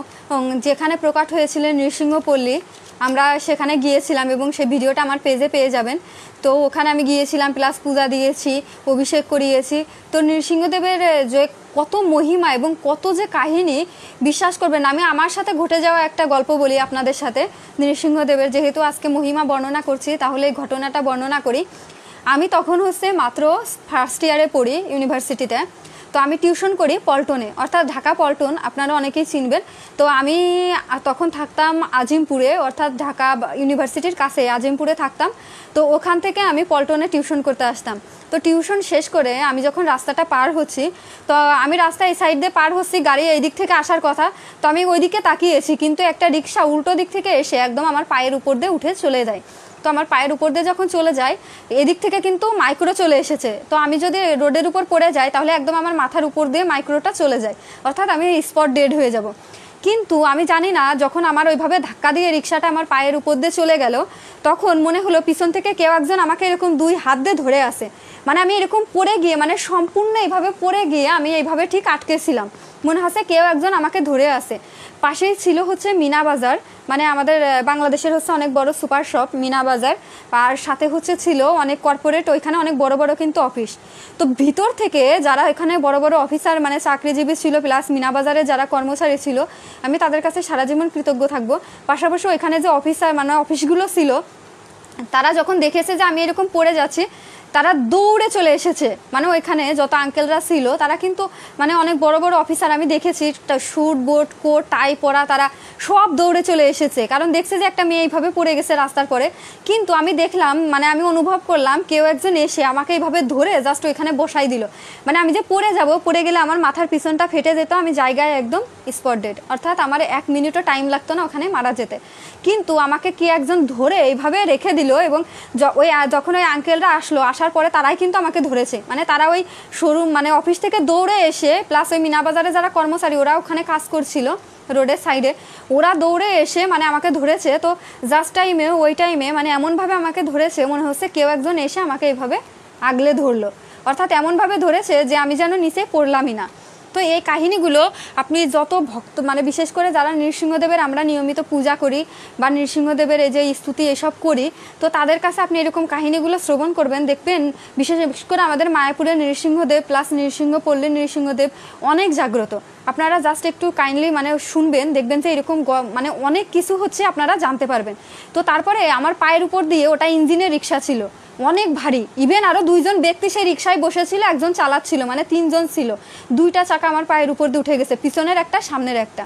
যেখানে প্রকট হয়েছিলেন নৃসিংহপল্লী, আমরা সেখানে গিয়েছিলাম এবং সেই ভিডিওটা আমার পেজে পেয়ে যাবেন। তো ওখানে আমি গিয়েছিলাম, প্লাস পূজা দিয়েছি, অভিষেক করিয়েছি। তো নৃসিংহদেবের যে কত মহিমা এবং কত যে কাহিনী, বিশ্বাস করবেন। আমি আমার সাথে ঘটে যাওয়া একটা গল্প বলি আপনাদের সাথে নৃসিংহদেবের, যেহেতু আজকে মহিমা বর্ণনা করছি তাহলে এই ঘটনাটা বর্ণনা করি। আমি তখন হচ্ছে মাত্র ফার্স্ট ইয়ারে পড়ি ইউনিভার্সিটিতে। তো আমি টিউশন করি পল্টনে, অর্থাৎ ঢাকা পল্টন, আপনারা অনেকেই চিনবেন। তো আমি তখন থাকতাম আজিমপুরে, অর্থাৎ ঢাকা ইউনিভার্সিটির কাছে আজিমপুরে থাকতাম। তো ওখান থেকে আমি পল্টনে টিউশন করতে আসতাম। তো টিউশন শেষ করে আমি যখন রাস্তাটা পার হচ্ছি, তো আমি রাস্তা এই সাইড দিয়ে পার হচ্ছি, গাড়ি এই দিক থেকে আসার কথা, তো আমি ওই দিকে তাকিয়েছি, কিন্তু একটা রিক্সা উল্টো দিক থেকে এসে একদম আমার পায়ের উপর দিয়ে উঠে চলে যায়। তো আমার পায়ের উপর দিয়ে যখন চলে যায়, এদিক থেকে কিন্তু মাইক্রো চলে এসেছে। তো আমি যদি রোডের উপর পড়ে যাই তাহলে একদম আমার মাথার উপর দিয়ে মাইক্রোটা চলে যায়, অর্থাৎ আমি স্পট ডেড হয়ে যাব। কিন্তু আমি জানি না, যখন আমার ওইভাবে ধাক্কা দিয়ে রিক্সাটা আমার পায়ের উপর দিয়ে চলে গেল, তখন মনে হলো পিছন থেকে কেউ একজন আমাকে এরকম 2 হাত দিয়ে ধরে আসে। মানে আমি এরকম পড়ে গিয়ে, মানে সম্পূর্ণ এইভাবে পড়ে গিয়ে আমি এইভাবে ঠিক আটকেছিলাম, মনে হচ্ছে কেউ একজন আমাকে ধরে আসে। পাশেই ছিল হচ্ছে মিনা বাজার, মানে আমাদের বাংলাদেশের হচ্ছে অনেক বড় সুপার শপ মিনা বাজার, আর সাথে হচ্ছে ছিল অনেক কর্পোরেট, ওইখানে অনেক বড় বড় কিন্তু অফিস। তো ভিতর থেকে যারা এখানে বড় বড় অফিসার, মানে চাকরিজীবী ছিল, প্লাস মিনা বাজারে যারা কর্মচারী ছিল, আমি তাদের কাছে সারা জীবন কৃতজ্ঞ থাকবো। পাশাপাশি ওইখানে যে অফিসার, মানে অফিসগুলো ছিল, তারা যখন দেখেছে যে আমি এরকম পড়ে যাচ্ছি, তারা দৌড়ে চলে এসেছে। মানে ওইখানে যত আঙ্কেলরা ছিল তারা কিন্তু, মানে অনেক বড় বড় অফিসার আমি দেখেছি, স্যুট বুট কোট টাই পরা, তারা সব দৌড়ে চলে এসেছে, কারণ দেখছে যে একটা মেয়ে এইভাবে পড়ে গেছে রাস্তার পরে। কিন্তু আমি দেখলাম, মানে আমি অনুভব করলাম কেউ একজন এসে আমাকে এইভাবে ধরে জাস্ট ওইখানে বসাই দিল। মানে আমি যে পড়ে যাব, পড়ে গেলে আমার মাথার পিছনটা ফেটে যেত, আমি জায়গায় একদম স্পট ডেড, অর্থাৎ আমার 1 মিনিটও টাইম লাগতো না ওখানে মারা যেতে। কিন্তু আমাকে কি একজন ধরে এইভাবে রেখে দিল, এবং যখন ওই আঙ্কেলরা আসলো, আসার পরে তারাই কিন্তু আমাকে ধরেছে। মানে তারা ওই শোরুম, মানে অফিস থেকে দৌড়ে এসে, প্লাস ওই মিনা বাজারে যারা কর্মচারী ওরা ওখানে কাজ করছিল রোডের সাইডে, ওরা দৌড়ে এসে মানে আমাকে ধরেছে। তো জাস্ট টাইমে, ওই টাইমে মানে এমনভাবে আমাকে ধরেছে, মনে হচ্ছে কেউ একজন এসে আমাকে এইভাবে আগলে ধরলো, অর্থাৎ এমনভাবে ধরেছে যে আমি যেন নিচে পড়লামই না। তো এই কাহিনীগুলো আপনি যত ভক্ত, মানে বিশেষ করে যারা নৃসিংহদেবের আমরা নিয়মিত পূজা করি বা নৃসিংহদেবের এই যে স্তুতি এসব করি, তো তাদের কাছে আপনি এরকম কাহিনীগুলো শ্রবণ করবেন, দেখবেন বিশেষ করে আমাদের মায়াপুরের নৃসিংহদেব প্লাস নৃসিংহপল্লীর নৃসিংহদেব অনেক জাগ্রত। আপনারা জাস্ট একটু কাইন্ডলি মানে শুনবেন, দেখবেন যে এরকম মানে অনেক কিছু হচ্ছে আপনারা জানতে পারবেন। তো তারপরে আমার পায়ের উপর দিয়ে, ওটা ইঞ্জিনের রিক্সা ছিল, অনেক ভারী, ইভেন আরো 2জন ব্যক্তি সেই রিক্সায় বসেছিল, একজন চালাচ্ছিল, মানে 3জন ছিল। 2টা চাকা আমার পায়ের উপর দিয়ে উঠে গেছে, পিছনের একটা সামনের একটা।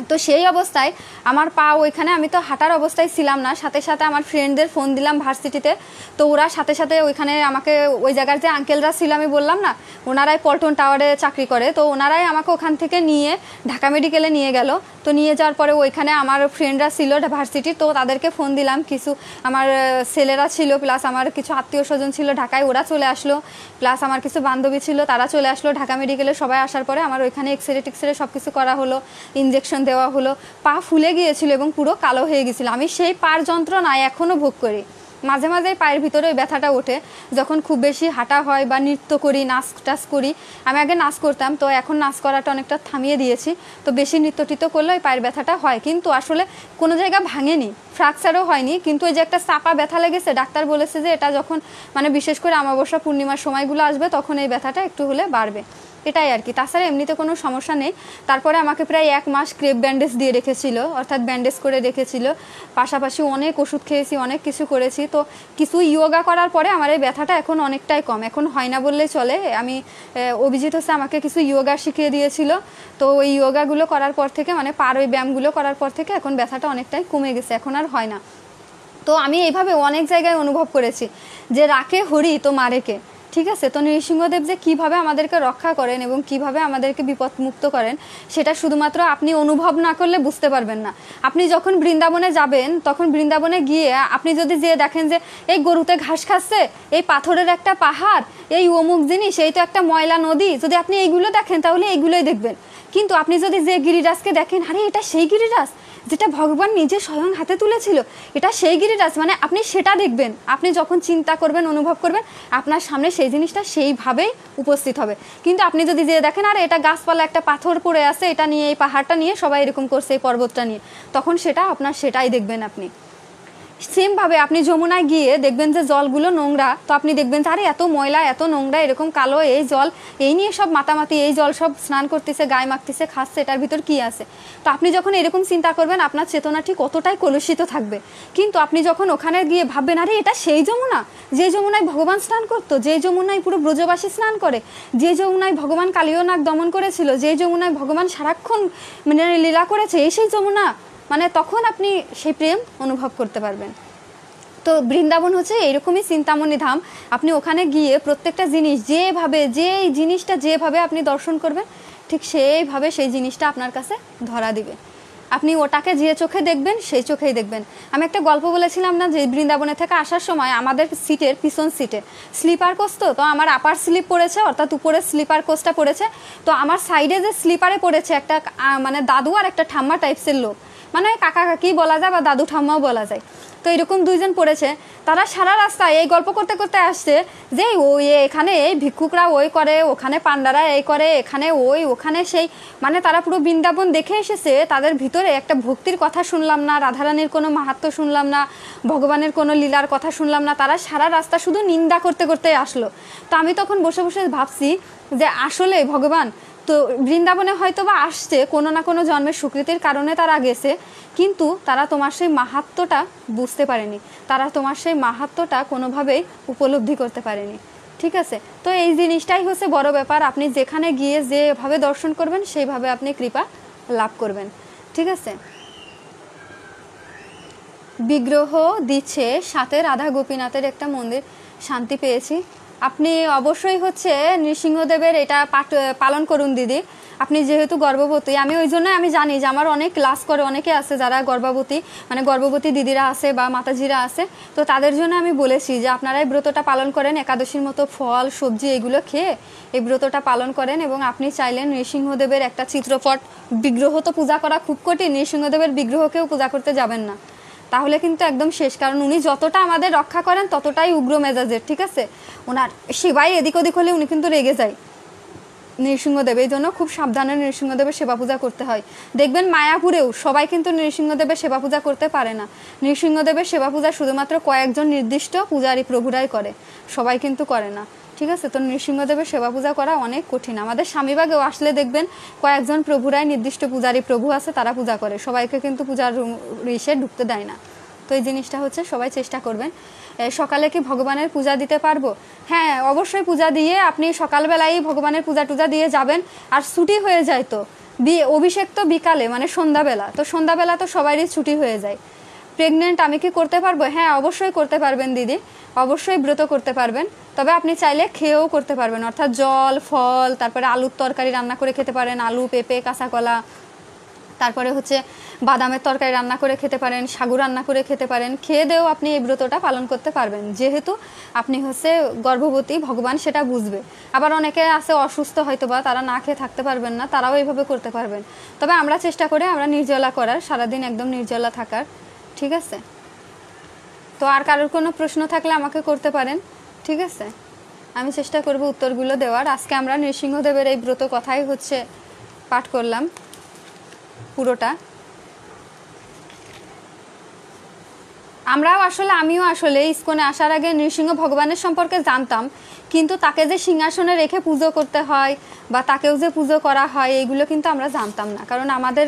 তো সেই অবস্থায় আমার পা ওইখানে, আমি তো হাঁটার অবস্থায় ছিলাম না, সাথে সাথে আমার ফ্রেন্ডদের ফোন দিলাম ভার্সিটিতে। তো ওরা সাথে সাথে ওইখানে আমাকে, ওই জায়গার যে আঙ্কেলরা ছিল আমি বললাম না, ওনারাই পল্টন টাওয়ারে চাকরি করে, তো ওনারাই আমাকে ওখান থেকে নিয়ে ঢাকা মেডিকেলে নিয়ে গেল। তো নিয়ে যাওয়ার পরে ওইখানে আমার ফ্রেন্ডরা ছিল ভার্সিটির, তো তাদেরকে ফোন দিলাম, কিছু আমার ছেলেরা ছিল, প্লাস আমার কিছু আত্মীয় স্বজন ছিল ঢাকায়, ওরা চলে আসলো, প্লাস আমার কিছু বান্ধবী ছিল, তারা চলে আসলো ঢাকা মেডিকেলে। সবাই আসার পরে আমার ওইখানে এক্সরে টেক্সরে সব কিছু করা হলো, ইঞ্জেকশন দেওয়া হলো। পা ফুলে গিয়েছিল এবং পুরো কালো হয়ে গেছিল। আমি সেই পার যন্ত্রণায় এখনো ভোগ করি। মাঝে মাঝে পায়ের ভিতরে ওই ব্যথাটা ওঠে যখন খুব বেশি হাঁটা হয় বা নৃত্য করি, নাচ টাচ করি। আমি আগে নাচ করতাম, তো এখন নাচ করাটা অনেকটা থামিয়ে দিয়েছি। তো বেশি নৃত্য টিত্য করলে ওই পায়ের ব্যথাটা হয়, কিন্তু আসলে কোনো জায়গা ভাঙেনি, ফ্র্যাকচারও হয়নি, কিন্তু ওই যে একটা চাপা ব্যথা লেগেছে, ডাক্তার বলেছে যে এটা যখন মানে বিশেষ করে অমাবস্যা পূর্ণিমার সময়গুলো আসবে তখন এই ব্যথাটা একটু হলে বাড়বে, এটাই আর কি। তাছাড়া এমনিতে কোনো সমস্যা নেই। তারপরে আমাকে প্রায় 1 মাস ক্রেপ ব্যান্ডেজ দিয়ে রেখেছিল, অর্থাৎ ব্যান্ডেজ করে রেখেছিল। পাশাপাশি অনেক ওষুধ খেয়েছি, অনেক কিছু করেছি। তো কিছু ইয়োগা করার পরে আমার এই ব্যথাটা এখন অনেকটাই কম, এখন হয় না বললেই চলে। আমি অভিজিৎ হচ্ছে আমাকে কিছু ইয়োগা শিখিয়ে দিয়েছিল, তো ওই ইয়োগাগুলো করার পর থেকে, মানে পার ওই ব্যায়ামগুলো করার পর থেকে এখন ব্যথাটা অনেকটাই কমে গেছে, এখন আর হয় না। তো আমি এইভাবে অনেক জায়গায় অনুভব করেছি যে রাখে হরি তো মারে কে, ঠিক আছে। তো নৃসিংহদেব যে কীভাবে আমাদেরকে রক্ষা করেন এবং কিভাবে আমাদেরকে বিপদ মুক্ত করেন, সেটা শুধুমাত্র আপনি অনুভব না করলে বুঝতে পারবেন না। আপনি যখন বৃন্দাবনে যাবেন, তখন বৃন্দাবনে গিয়ে আপনি যদি যেয়ে দেখেন যে এই গরুতে ঘাস খাচ্ছে, এই পাথরের একটা পাহাড়, এই অমুক জিনিস, এই তো একটা ময়লা নদী, যদি আপনি এইগুলো দেখেন তাহলে এইগুলোই দেখবেন। কিন্তু আপনি যদি যে গিরিরাজকে দেখেন, আরে এটা সেই গিরিরাজ যেটা ভগবান নিজে স্বয়ং হাতে তুলেছিল, এটা সেই গিরিরাজ, মানে আপনি সেটা দেখবেন। আপনি যখন চিন্তা করবেন, অনুভব করবেন, আপনার সামনে সেই জিনিসটা সেইভাবেই উপস্থিত হবে। কিন্তু আপনি যদি যে দেখেন আরে এটা গাছপালা, একটা পাথর পড়ে আছে, এটা নিয়ে, এই পাহাড়টা নিয়ে সবাই এরকম করছে, এই পর্বতটা নিয়ে, তখন সেটা আপনার সেটাই দেখবেন আপনি। সেমভাবে আপনি যমুনায় গিয়ে দেখবেন যে জলগুলো নোংরা, তো আপনি দেখবেন যে আরে এত ময়লা এত নোংরা এরকম কালো এই জল, এই নিয়ে সব মাতামাতি, এই জল সব স্নান করতেছে গায়ে মাখতেছে খাচ্ছে, এটার ভিতর কি আছে। তো আপনি যখন এরকম চিন্তা করবেন আপনার চেতনা ঠিক কতটাই কলুষিত থাকবে। কিন্তু আপনি যখন ওখানে গিয়ে ভাববেন আরে এটা সেই যমুনা, যে যমুনায় ভগবান স্নান করতো, যে যমুনায় পুরো ব্রজবাসী স্নান করে, যে যমুনায় ভগবান কালীয়নাগ দমন করেছিল, যে যমুনায় ভগবান সারাক্ষণ মানে লীলা করেছে, এই সেই যমুনা, মানে তখন আপনি সেই প্রেম অনুভব করতে পারবেন। তো বৃন্দাবন হচ্ছে এইরকমই চিন্তামণি ধাম। আপনি ওখানে গিয়ে প্রত্যেকটা জিনিস যেভাবে, যে জিনিসটা যেভাবে আপনি দর্শন করবেন ঠিক সেইভাবে সেই জিনিসটা আপনার কাছে ধরা দিবে। আপনি ওটাকে যে চোখে দেখবেন সেই চোখেই দেখবেন। আমি একটা গল্প বলেছিলাম না যে বৃন্দাবনে থেকে আসার সময় আমাদের সিটের পিছন সিটে স্লিপার কোচ, তো আমার আপার স্লিপ পড়েছে, অর্থাৎ উপরে স্লিপার কোচটা পড়েছে। তো আমার সাইডে যে স্লিপারে পড়েছে একটা মানে দাদু আর একটা ঠাম্মা টাইপসের লোক, মানে কাকা কাকি বলা যায় বা দাদু ঠাম্মাও বলা যায়। তো এরকম দুইজন পড়েছে, তারা সারা রাস্তায় এই গল্প করতে করতে আসছে যে ওই এখানে এই ভিক্ষুকরা ওই করে, ওখানে পান্ডারা এই করে, এখানে ওই ওখানে সেই, মানে তারা পুরো বৃন্দাবন দেখে এসেছে। তাদের ভিতরে একটা ভক্তির কথা শুনলাম না, রাধারানীর কোনো মাহাত্ম্য শুনলাম না, ভগবানের কোনো লীলার কথা শুনলাম না, তারা সারা রাস্তা শুধু নিন্দা করতে করতে আসলো। তো আমি তখন বসে বসে ভাবছি যে আসলে ভগবান তো বৃন্দাবনে হয়তো বা আসছে কোনো না কোনো জন্মের স্বীকৃতির কারণে তারা গেছে, কিন্তু তারা তোমার সেই মাহাত্ম্যটা বুঝতে পারেনি, তারা তোমার সেই মাহাত্ম্যটা কোনোভাবেই উপলব্ধি করতে পারেনি। ঠিক আছে, তো এই জিনিসটাই হচ্ছে বড় ব্যাপার। আপনি যেখানে গিয়ে যেভাবে দর্শন করবেন সেইভাবে আপনি কৃপা লাভ করবেন। ঠিক আছে, বিগ্রহ দিচ্ছে সাথে রাধা গোপীনাথের একটা মন্দির, শান্তি পেয়েছি। আপনি অবশ্যই হচ্ছে নৃসিংহদেবের এটা পালন করুন দিদি। আপনি যেহেতু গর্ভবতী, আমি ওই জন্য আমি জানি যে আমার অনেক ক্লাস করে অনেকে আছে যারা গর্ভবতী, মানে গর্ভবতী দিদিরা আছে বা মাতাজিরা আছে, তো তাদের জন্য আমি বলেছি যে আপনারা এই ব্রতটা পালন করেন, একাদশীর মতো ফল সবজি এগুলো খেয়ে এই ব্রতটা পালন করেন। এবং আপনি চাইলেন নৃসিংহদেবের একটা চিত্রপট বিগ্রহ তো পূজা করা খুব কঠিন, নৃসিংহদেবের বিগ্রহকেও পূজা করতে যাবেন না, তাহলে কিন্তু একদম শেষ। কারণ উনি যতটা আমাদের রক্ষা করেন ততটাই উগ্র মেজাজের। ঠিক আছে, ওনার সেবাই এদিক ওদিক হলে উনি কিন্তু রেগে যায় নৃসিংহদেব, এই জন্য খুব সাবধানে নৃসিংহদেবের সেবা পূজা করতে হয়। দেখবেন মায়াপুরেও সবাই কিন্তু নৃসিংহদেবের সেবা পূজা করতে পারে না, নৃসিংহদেবের সেবা পূজা শুধুমাত্র কয়েকজন নির্দিষ্ট পূজারী প্রভুরাই করে, সবাই কিন্তু করে না। ঠিক আছে, তো নৃসিংহদেবের সেবা পূজা করা অনেক কঠিন। আমাদের স্বামীবাগেও আসলে দেখবেন কয়েকজন প্রভুরাই নির্দিষ্ট পূজারী প্রভু আছে, তারা পূজা করে, সবাইকে কিন্তু পূজার ইসে ঢুকতে দেয় না। তো এই জিনিসটা হচ্ছে সবাই চেষ্টা করবেন। সকালে কি ভগবানের পূজা দিতে পারবো? হ্যাঁ, অবশ্যই পূজা দিয়ে আপনি সকালবেলায় ভগবানের পূজা টুজা দিয়ে যাবেন। আর ছুটি হয়ে যায় তো অভিষেক তো বিকালে মানে সন্ধ্যাবেলা, তো সন্ধ্যাবেলা তো সবারই ছুটি হয়ে যায়। প্রেগনেন্ট আমি কি করতে পারবো? হ্যাঁ, অবশ্যই করতে পারবেন দিদি, অবশ্যই ব্রত করতে পারবেন। তবে আপনি চাইলে খেয়েও করতে পারবেন, অর্থাৎ জল ফল তারপরে আলুর তরকারি রান্না করে খেতে পারেন, আলু পেঁপে কাঁচা কলা, তারপরে হচ্ছে বাদামের তরকারি রান্না করে খেতে পারেন, সাগু রান্না করে খেতে পারেন, খেয়ে দিয়েও আপনি এই ব্রতটা পালন করতে পারবেন। যেহেতু আপনি হচ্ছে গর্ভবতী, ভগবান সেটা বুঝবে। আবার অনেকে আছে অসুস্থ হয়তো বা তারা না খেয়ে থাকতে পারবেন না, তারাও এইভাবে করতে পারবেন। তবে আমরা চেষ্টা করি আমরা নির্জলা করার, সারাদিন একদম নির্জলা থাকার। ঠিক আছে, তো আর কারোর কোনো প্রশ্ন থাকলে আমাকে করতে পারেন। ঠিক আছে, আমি চেষ্টা করব উত্তরগুলো দেওয়ার। আজকে আমরা নৃসিংহদেবের এই ব্রত কথাই হচ্ছে পাঠ করলাম পুরোটা। আমরাও আসলে আমিও আসলে ইস্কনে আসার আগে নৃসিংহ ভগবানের সম্পর্কে জানতাম, কিন্তু তাকে যে সিংহাসনে রেখে পুজো করতে হয় বা তাকেও যে পুজো করা হয় এইগুলো কিন্তু আমরা জানতাম না, কারণ আমাদের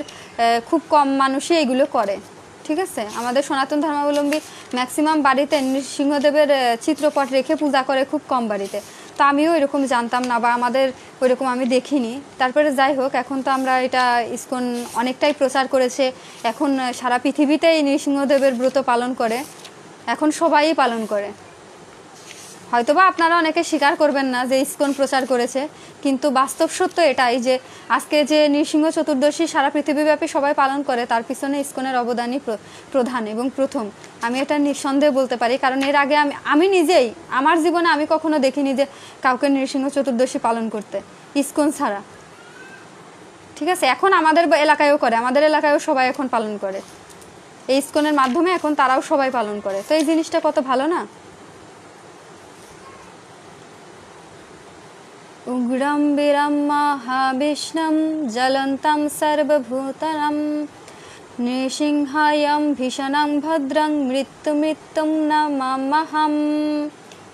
খুব কম মানুষই এগুলো করে। ঠিক আছে, আমাদের সনাতন ধর্মাবলম্বী ম্যাক্সিমাম বাড়িতে নৃসিংহদেবের চিত্রপট রেখে পূজা করে, খুব কম বাড়িতে। তো আমিও এরকম জানতাম না বা আমাদের ওইরকম আমি দেখিনি। তারপরে যাই হোক, এখন তো আমরা এটা ইস্কন অনেকটাই প্রচার করেছে, এখন সারা পৃথিবীতেই নৃসিংহদেবের ব্রত পালন করে, এখন সবাই পালন করে। হয়তোবা আপনারা অনেকে স্বীকার করবেন না যে ইস্কন প্রচার করেছে, কিন্তু বাস্তব সত্য এটাই যে আজকে যে নৃসিংহ চতুর্দশী সারা পৃথিবীব্যাপী সবাই পালন করে, তার পিছনে ইস্কনের অবদানই প্রধান এবং প্রথম। আমি এটা নিঃসন্দেহে বলতে পারি, কারণ এর আগে আমি নিজেই আমার জীবনে আমি কখনো দেখিনি যে কাউকে নৃসিংহ চতুর্দশী পালন করতে ইস্কন ছাড়া। ঠিক আছে, এখন আমাদের এলাকায়ও করে, আমাদের এলাকায়ও সবাই এখন পালন করে, এই ইস্কনের মাধ্যমে এখন তারাও সবাই পালন করে। তো এই জিনিসটা কত ভালো না? উগ্রম বীরম মহাবিষ্ণুম জ্বলন্তম সর্বভূতানাম নৃসিংহায়ং ভীষণং ভদ্রং মৃত্যুম নমাম্যহম।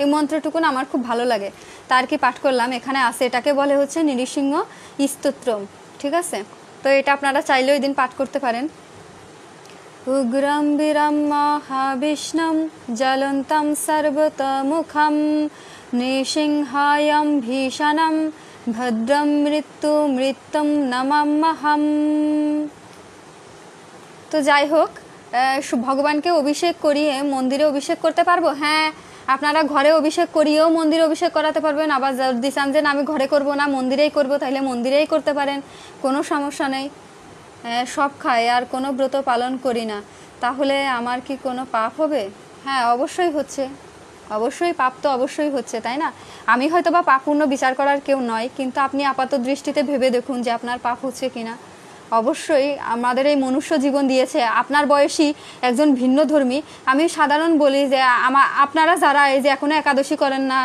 এই মন্ত্রটুকু না আমার খুব ভালো লাগে, তার কি পাঠ করলাম, এখানে আছে, এটাকে বলে হচ্ছে নৃসিংহ স্তোত্রম। ঠিক আছে, তো এটা আপনারা চাইলে ওই দিন পাঠ করতে পারেন। উগ্রম বীরম মহাবিষ্ণুম জ্বলন্তম সর্বতোমুখম নৃসিংহায়ং ভীষণং ভদ্রং মৃত্যুম নমাম্যহম। তো যাই হোক, ভগবানকে অভিষেক করিয়ে মন্দিরে অভিষেক করতে পারবো। হ্যাঁ, আপনারা ঘরে অভিষেক করিয়েও মন্দিরে অভিষেক করাতে পারবেন। আবার যদি চান যে আমি ঘরে করব না, মন্দিরেই করব, তাহলে মন্দিরেই করতে পারেন, কোনো সমস্যা নেই। সব খাই আর কোনো ব্রত পালন করি না, তাহলে আমার কি কোনো পাপ হবে? হ্যাঁ, অবশ্যই হচ্ছে, অবশ্যই পাপ তো অবশ্যই হচ্ছে, তাই না? আমি হয়তো বা পাপপূর্ণ বিচার করার কেউ নয়, কিন্তু আপনি আপাত দৃষ্টিতে ভেবে দেখুন যে আপনার পাপ হচ্ছে কিনা। অবশ্যই আমাদের এই মনুষ্য জীবন দিয়েছে, আপনার বয়সী একজন ভিন্ন ধর্মী, আমি সাধারণ বলি যে আপনারা যারা এই যে এখনো একাদশী করেন না,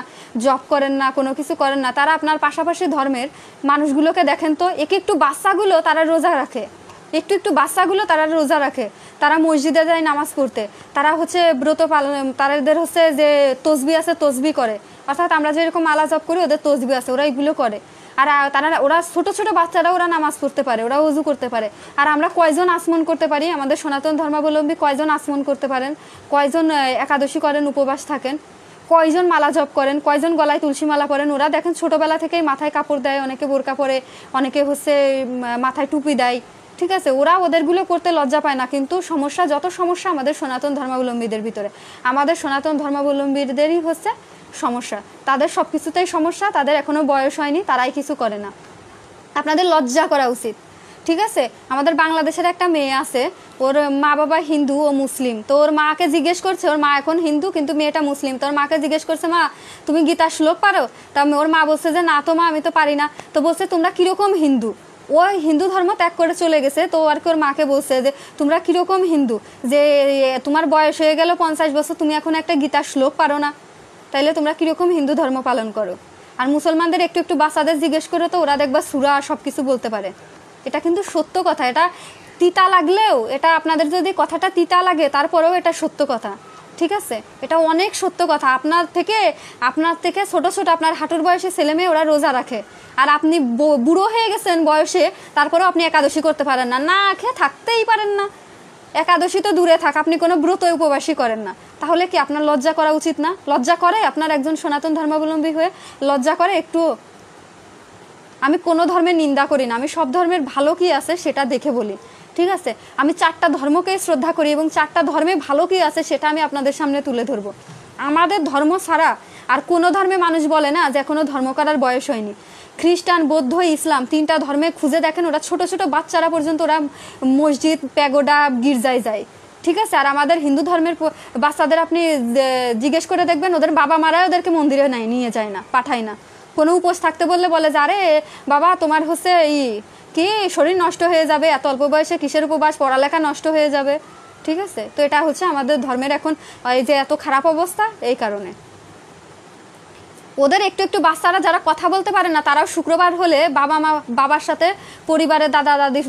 জপ করেন না, কোনো কিছু করেন না, তারা আপনার পাশাপাশি ধর্মের মানুষগুলোকে দেখেন তো, একটু বাচ্চাগুলো তারা রোজা রাখে, একটু বাচ্চাগুলো তারা রোজা রাখে, তারা মসজিদে যায় নামাজ পড়তে, তারা হচ্ছে ব্রত পালন, তাদের হচ্ছে যে তসবি আছে তসবি করে, অর্থাৎ আমরা যেরকম মালা জপ করি ওদের তসবি আছে, ওরা এগুলো করে। আর ওরা ছোট ছোট বাচ্চারা ওরা নামাজ পড়তে পারে, ওরা ওযু করতে পারে। আর আমরা কয়জন আসমন করতে পারি? আমাদের সনাতন ধর্মাবলম্বী কয়জন আসমন করতে পারেন? কয়জন একাদশী করেন, উপবাস থাকেন? কয়জন মালা জপ করেন? কয়জন গলায় তুলসী মালা পরেন? ওরা দেখেন ছোটবেলা থেকেই মাথায় কাপড় দেয়, অনেকে বোরকা পরে, অনেকে হচ্ছে মাথায় টুপি দেয়। ঠিক আছে, ওরা ওদেরগুলো করতে লজ্জা পায় না, কিন্তু যত সমস্যা আমাদের সনাতন ধর্মাবলম্বীদের ভিতরে, আমাদের সনাতন ধর্মাবলম্বীদেরই হচ্ছে সমস্যা, তাদের সব কিছুতেই সমস্যা, তাদের এখনো বয়স হয়নি, তারাই কিছু করে না। আপনাদের লজ্জা করা উচিত। ঠিক আছে, আমাদের বাংলাদেশের একটা মেয়ে আছে, ওর মা বাবা হিন্দু ও মুসলিম, তো ওর মাকে জিজ্ঞেস করছে, ওর মা এখন হিন্দু কিন্তু মেয়েটা মুসলিম, তো ওর মাকে জিজ্ঞেস করছে, মা তুমি গীতার শ্লোক পারো? তা ওর মা বলছে যে না তো মা, আমি তো পারি না। তো বলছে তোমরা কিরকম হিন্দু? ও হিন্দু ধর্ম ত্যাগ করে চলে গেছে, তো আর কি ওর মাকে বলছে যে তোমরা কিরকম হিন্দু, যে তোমার বয়স হয়ে গেল 50 বছর, তুমি এখন একটা গীতার শ্লোক পারো না, তাইলে তোমরা কিরকম হিন্দু ধর্ম পালন করো? আর মুসলমানদের একটু বাচ্চাদের জিজ্ঞেস করে তো ওরা দেখবা সূরা সব কিছু বলতে পারে। এটা কিন্তু সত্য কথা, এটা তিতা লাগলেও, এটা আপনাদের যদি কথাটা তিতা লাগে তারপরেও এটা সত্য কথা। ঠিক আছে, এটা অনেক সত্য কথা। আপনার থেকে ছোট ছোট আপনার হাঁটুর বয়সে ছেলে মেয়ে ওরা রোজা রাখে, আর আপনি বুড়ো হয়ে গেছেন বয়সে, তারপরেও আপনি একাদশী করতে পারেন না, না খেয়ে থাকতেই পারেন না। একাদশী তো দূরে থাক, আপনি কোনো ব্রত উপবাসী করেন না, তাহলে কি আপনার লজ্জা করা উচিত না? লজ্জা করে আপনার একজন সনাতন ধর্মাবলম্বী হয়ে? লজ্জা করে একটু? আমি কোনো ধর্মের নিন্দা করি না, আমি সব ধর্মের ভালো কি আছে সেটা দেখে বলি। ঠিক আছে, আমি 4টা ধর্মকে শ্রদ্ধা করি এবং 4টা ধর্মে ভালো কি আছে সেটা আমি আপনাদের সামনে তুলে ধরবো। আমাদের ধর্ম ছাড়া আর কোনো ধর্মে মানুষ বলে না যে এখনো ধর্ম করার বয়স হয়নি। খ্রিস্টান, বৌদ্ধ, ইসলাম 3টা ধর্মে খুঁজে দেখেন, ওরা ছোট ছোট বাচ্চারা পর্যন্ত ওরা মসজিদ, প্যাগোডা, গির্জায় যায়। ঠিক আছে, আর আমাদের হিন্দু ধর্মের বাচ্চাদের আপনি জিজ্ঞেস করে দেখবেন, ওদের বাবা মারাই ওদেরকে মন্দিরে নিয়ে যায় না, পাঠায় না। কোনো উপোস থাকতে বললে বলে যে আরে বাবা তোমার হচ্ছে কি শরীর নষ্ট হয়ে যাবে, এত অল্প বয়সে কিসের উপবাস, পড়ালেখা নষ্ট হয়ে যাবে। ঠিক আছে, তো এটা হচ্ছে আমাদের ধর্মের এখন এই যে এত খারাপ অবস্থা, এই কারণে। ওদের একটু বাচ্চারা যারা কথা বলতে পারে না, তারাও শুক্রবার হলে বাবার সাথে, পরিবারের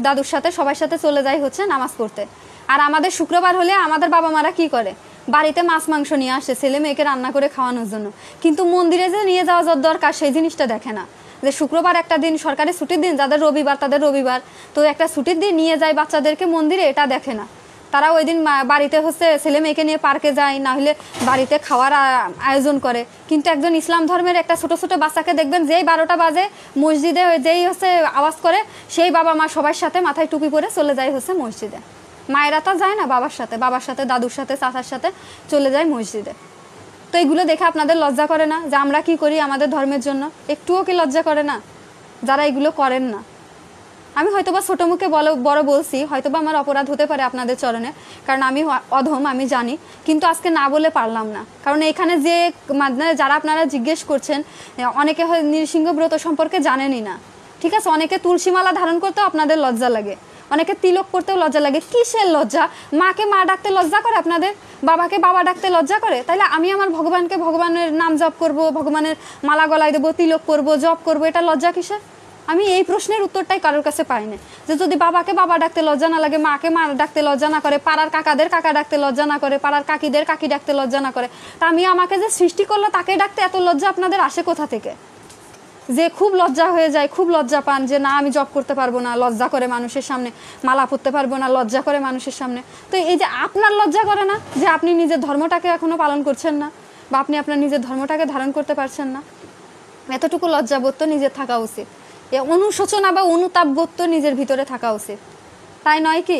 দাদুর সাথে, সবার সাথে চলে যায় হচ্ছে নামাজ পড়তে। আর আমাদের শুক্রবার হলে আমাদের বাবা মারা কি করে? বাড়িতে মাছ মাংস নিয়ে আসে ছেলে মেয়েকে রান্না করে খাওয়ানোর জন্য, কিন্তু মন্দিরে যে নিয়ে যাওয়া দরকার সেই জিনিসটা দেখে না। যে শুক্রবার একটা দিন সরকারি ছুটির দিন, যাদের রবিবার তাদের রবিবার, তো একটা ছুটির দিন নিয়ে যায় বাচ্চাদেরকে মন্দিরে, এটা দেখে না। তারা ওই দিন বাড়িতে হচ্ছে ছেলে মেয়েকে নিয়ে পার্কে যায়, না হলে বাড়িতে খাওয়ার আয়োজন করে। কিন্তু একজন ইসলাম ধর্মের একটা ছোট ছোট বাচ্চাকে দেখবেন, যেই 12টা বাজে মসজিদে যেই হচ্ছে আওয়াজ করে, সেই বাবা মা সবার সাথে মাথায় টুপি পরে চলে যায় হচ্ছে মসজিদে। মায়েরা তো যায় না বাবার সাথে, দাদুর সাথে, চাচার সাথে চলে যায় মসজিদে। তো এইগুলো দেখে আপনাদের লজ্জা করে না যে আমরা কি করি আমাদের ধর্মের জন্য? একটুও কি লজ্জা করে না যারা এগুলো করেন না? আমি হয়তোবা ছোট মুখে বড় বলছি, হয়তোবা আমার অপরাধ হতে পারে আপনাদের চরণে, কারণ আমি অধম, আমি জানি, কিন্তু আজকে না বলে পারলাম না। কারণ এখানে যে যারা আপনারা জিজ্ঞেস করছেন, অনেকে হয় নৃসিংহ ব্রত সম্পর্কে জানেনই না। ঠিক আছে, অনেকে তুলসী মালা ধারণ করতেও আপনাদের লজ্জা লাগে, অনেকে তিলক করতেও লজ্জা লাগে। কিসের লজ্জা? মাকে মা ডাকতে লজ্জা করে আপনাদের? বাবাকে বাবা ডাকতে লজ্জা করে? তাইলে আমি আমার ভগবানকে ভগবানের নাম জপ করব, ভগবানের মালা গলায় দেবো, তিলক করব, জপ করব, এটা লজ্জা কিসের? আমি এই প্রশ্নের উত্তরটাই কারোর কাছে পাই না, যে যদি বাবাকে বাবা ডাকতে লজ্জা না লাগে, মাকে মা ডাকতে লজ্জা না করে, পাড়ার কাকাদের কাকা ডাকতে লজ্জা না করে, পাড়ার কাকিদের কাকি ডাকতে লজ্জা না করে, তা আমি আমাকে যে সৃষ্টি করলো তাকে ডাকতে এত লজ্জা আপনাদের আসে কোথা থেকে? যে খুব লজ্জা হয়ে যায়, খুব লজ্জা পান যে না আমি জব করতে পারবো না, লজ্জা করে মানুষের সামনে, মালা পরতে পারবো না, লজ্জা করে মানুষের সামনে। তো এই যে আপনার লজ্জা করে না যে আপনি নিজের ধর্মটাকে এখনো পালন করছেন না, বা আপনি আপনার নিজের ধর্মটাকে ধারণ করতে পারছেন না, এতটুকু লজ্জাবোধ তো নিজের থাকা উচিত, এ অনুশোচনা বা অনুতাপবোধ তো নিজের ভিতরে থাকা উচিত, তাই নয় কি?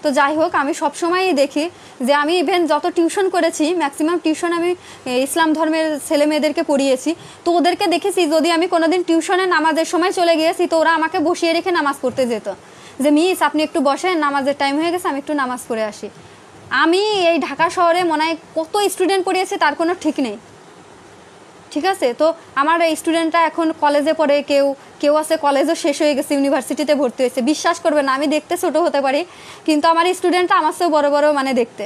তো যাই হোক, আমি সবসময়ই দেখি যে আমি ইভেন যত টিউশন করেছি, ম্যাক্সিমাম টিউশন আমি ইসলাম ধর্মের ছেলে মেয়েদেরকে পড়িয়েছি, তো ওদেরকে দেখেছি যদি আমি কোনোদিন টিউশনে নামাজের সময় চলে গিয়েছি তো ওরা আমাকে বসিয়ে রেখে নামাজ পড়তে যেত, যে মিস আপনি একটু বসেন, নামাজের টাইম হয়ে গেছে, আমি একটু নামাজ পড়ে আসি। আমি এই ঢাকা শহরে মনে হয় কত স্টুডেন্ট পড়িয়েছি তার কোনো ঠিক নেই, ঠিক আছে? তো আমার এই স্টুডেন্টরা এখন কলেজে পড়ে, কেউ কেউ আছে কলেজও শেষ হয়ে গেছে, ইউনিভার্সিটিতে ভর্তি হয়েছে। বিশ্বাস করবে না, আমি দেখতে ছোট হতে পারি কিন্তু আমার স্টুডেন্টরা আমার চেয়েও বড় বড় মানে দেখতে।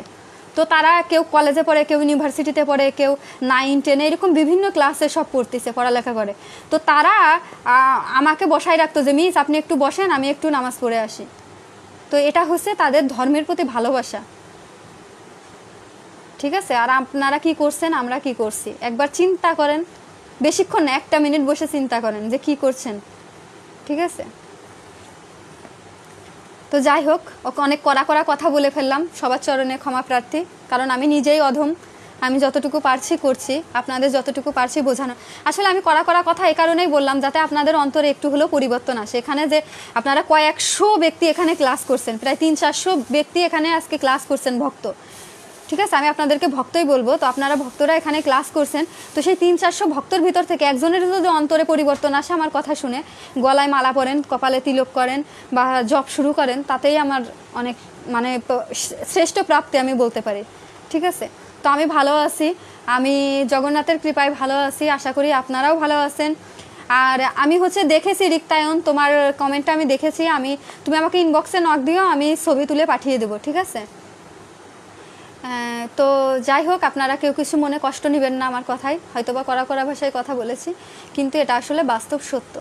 তো তারা কেউ কলেজে পড়ে, কেউ ইউনিভার্সিটিতে পড়ে, কেউ 9, 10 এরকম বিভিন্ন ক্লাসে সব পড়তেছে, পড়ালেখা করে। তো তারা আমাকে বসায় রাখতো যে মিস আপনি একটু বসেন, আমি একটু নামাজ পড়ে আসি। তো এটা হচ্ছে তাদের ধর্মের প্রতি ভালোবাসা, ঠিক আছে? আর আপনারা কি করছেন, আমরা কি করছি, একবার চিন্তা করেন, বেশিক্ষণ না, 1 মিনিট বসে চিন্তা করেন যে কি করছেন, ঠিক আছে? তো যাই হোক, অনেক কড়া কড়া কথা বলে ফেললাম, সবার চরণে ক্ষমা প্রার্থী, কারণ আমি নিজেই অধম, আমি যতটুকু পারছি করছি, আপনাদের যতটুকু পারছি বোঝানো। আসলে আমি কড়া কড়া কথা এই কারণেই বললাম যাতে আপনাদের অন্তরে একটু হলেও পরিবর্তন আসে। এখানে যে আপনারা কয়েকশো ব্যক্তি এখানে ক্লাস করছেন, প্রায় 300-400 ব্যক্তি এখানে আজকে ক্লাস করছেন, ভক্ত, ঠিক আছে? আমি আপনাদেরকে ভক্তই বলবো। তো আপনারা ভক্তরা এখানে ক্লাস করছেন, তো সেই 300-400 ভক্তর ভিতর থেকে একজনের যদি অন্তরে পরিবর্তন আসে, আমার কথা শুনে গলায় মালা পরেন, কপালে তিলক করেন বা জপ শুরু করেন, তাতেই আমার অনেক মানে শ্রেষ্ঠ প্রাপ্তি আমি বলতে পারি, ঠিক আছে? তো আমি ভালো আছি, আমি জগন্নাথের কৃপায় ভালো আছি, আশা করি আপনারাও ভালো আছেন। আর আমি হচ্ছে দেখেছি রিক্তায়ন, তোমার কমেন্টটা আমি দেখেছি, তুমি আমাকে ইনবক্সে নক দিও, আমি ছবি তুলে পাঠিয়ে দেবো, ঠিক আছে? তো যাই হোক, আপনারা কেউ কিছু মনে কষ্ট নেবেন না আমার কথায়, হয়তো বা কড়া কড়া ভাষায় কথা বলেছি, কিন্তু এটা আসলে বাস্তব সত্য,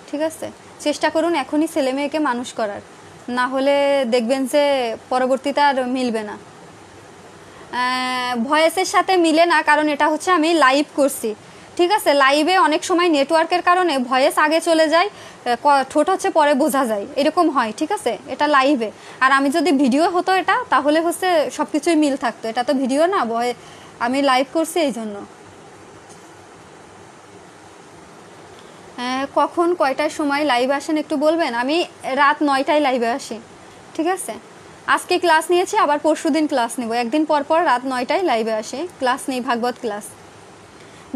ঠিক আছে? চেষ্টা করুন এখনই ছেলে মেয়েকে মানুষ করার, না হলে দেখবেন যে পরবর্তীতে আর মিলবে না। ভয়েসের সাথে মিলে না, কারণ এটা হচ্ছে আমি লাইভ করছি, ঠিক আছে? লাইভে অনেক সময় নেটওয়ার্কের কারণে ভয়েস আগে চলে যায়, ঠোঁট হচ্ছে পরে বোঝা যায়, এরকম হয়, ঠিক আছে? এটা লাইভে। আর আমি যদি ভিডিও হতো এটা, তাহলে হচ্ছে সব কিছুই মিল থাকতো, এটা তো ভিডিও না, আমি লাইভ করছি এই জন্য। কখন কয়টার সময় লাইভে আসেন একটু বলবেন? আমি রাত 9টায় লাইভে আসি, ঠিক আছে? আজকে ক্লাস নিয়েছি, আবার পরশুদিন ক্লাস নেব, একদিন পর পর রাত 9টায় লাইভে আসি, ক্লাস নেই, ভাগবত ক্লাস।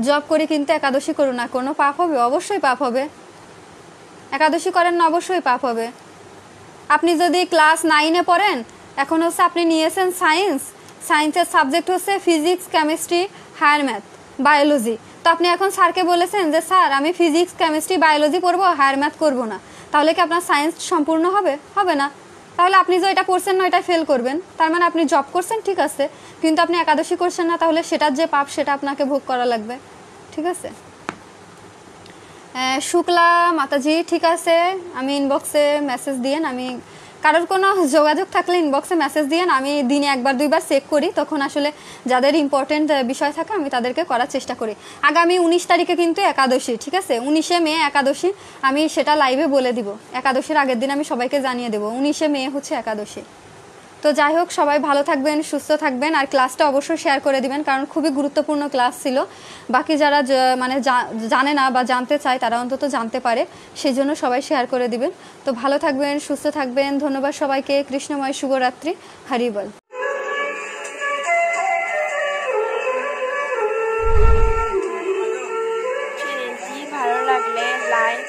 জব করি কিন্তু একাদশী করুন না, কোনো পাপ হবে? অবশ্যই পাপ হবে। একাদশী করেন না, অবশ্যই পাপ হবে। আপনি যদি ক্লাস 9-এ পড়েন, এখন হচ্ছে আপনি নিয়েছেন সায়েন্স, সায়েন্সের সাবজেক্ট হচ্ছে physics, chemistry, higher math, biology. তো আপনি এখন স্যারকে বলেছেন যে স্যার আমি ফিজিক্স, কেমিস্ট্রি, বায়োলজি পড়বো, হায়ার ম্যাথ করবো না, তাহলে কি আপনার সায়েন্স সম্পূর্ণ হবে? হবে না। তাহলে আপনি যে এটা পড়ছেন না, এটা ফেল করবেন, তার মানে আপনি জব করছেন, ঠিক আছে, কিন্তু আপনি একাদশী করছেন না, তাহলে সেটার যে পাপ সেটা আপনাকে ভোগ করা লাগবে, ঠিক আছে? শুক্লা মাতাজি, ঠিক আছে, আমি ইনবক্সে মেসেজ দিয়েন, আমি কারোর কোনো যোগাযোগ থাকলে ইনবক্সে মেসেজ দিয়েন, আমি দিনে 1-2বার চেক করি, তখন আসলে যাদের ইম্পর্টেন্ট বিষয় থাকে আমি তাদেরকে করার চেষ্টা করি। আগামী 19 তারিখে কিন্তু একাদশী, ঠিক আছে? 19শে মে একাদশী, আমি সেটা লাইভে বলে দিব, একাদশীর আগের দিন আমি সবাইকে জানিয়ে দেবো 19শে মে হচ্ছে একাদশী। তো যাই হোক, সবাই ভালো থাকবেন, সুস্থ থাকবেন, আর ক্লাসটা অবশ্যই শেয়ার করে দিবেন, কারণ খুবই গুরুত্বপূর্ণ ক্লাস ছিল। বাকি যারা মানে জানে না বা জানতে চায় তারা অন্তত জানতে পারে, সেই জন্য সবাই শেয়ার করে দিবেন। তো ভালো থাকবেন, সুস্থ থাকবেন, ধন্যবাদ সবাইকে, কৃষ্ণময় শুভরাত্রি, হরি বল। চ্যানেলটি ভালো লাগলে লাইক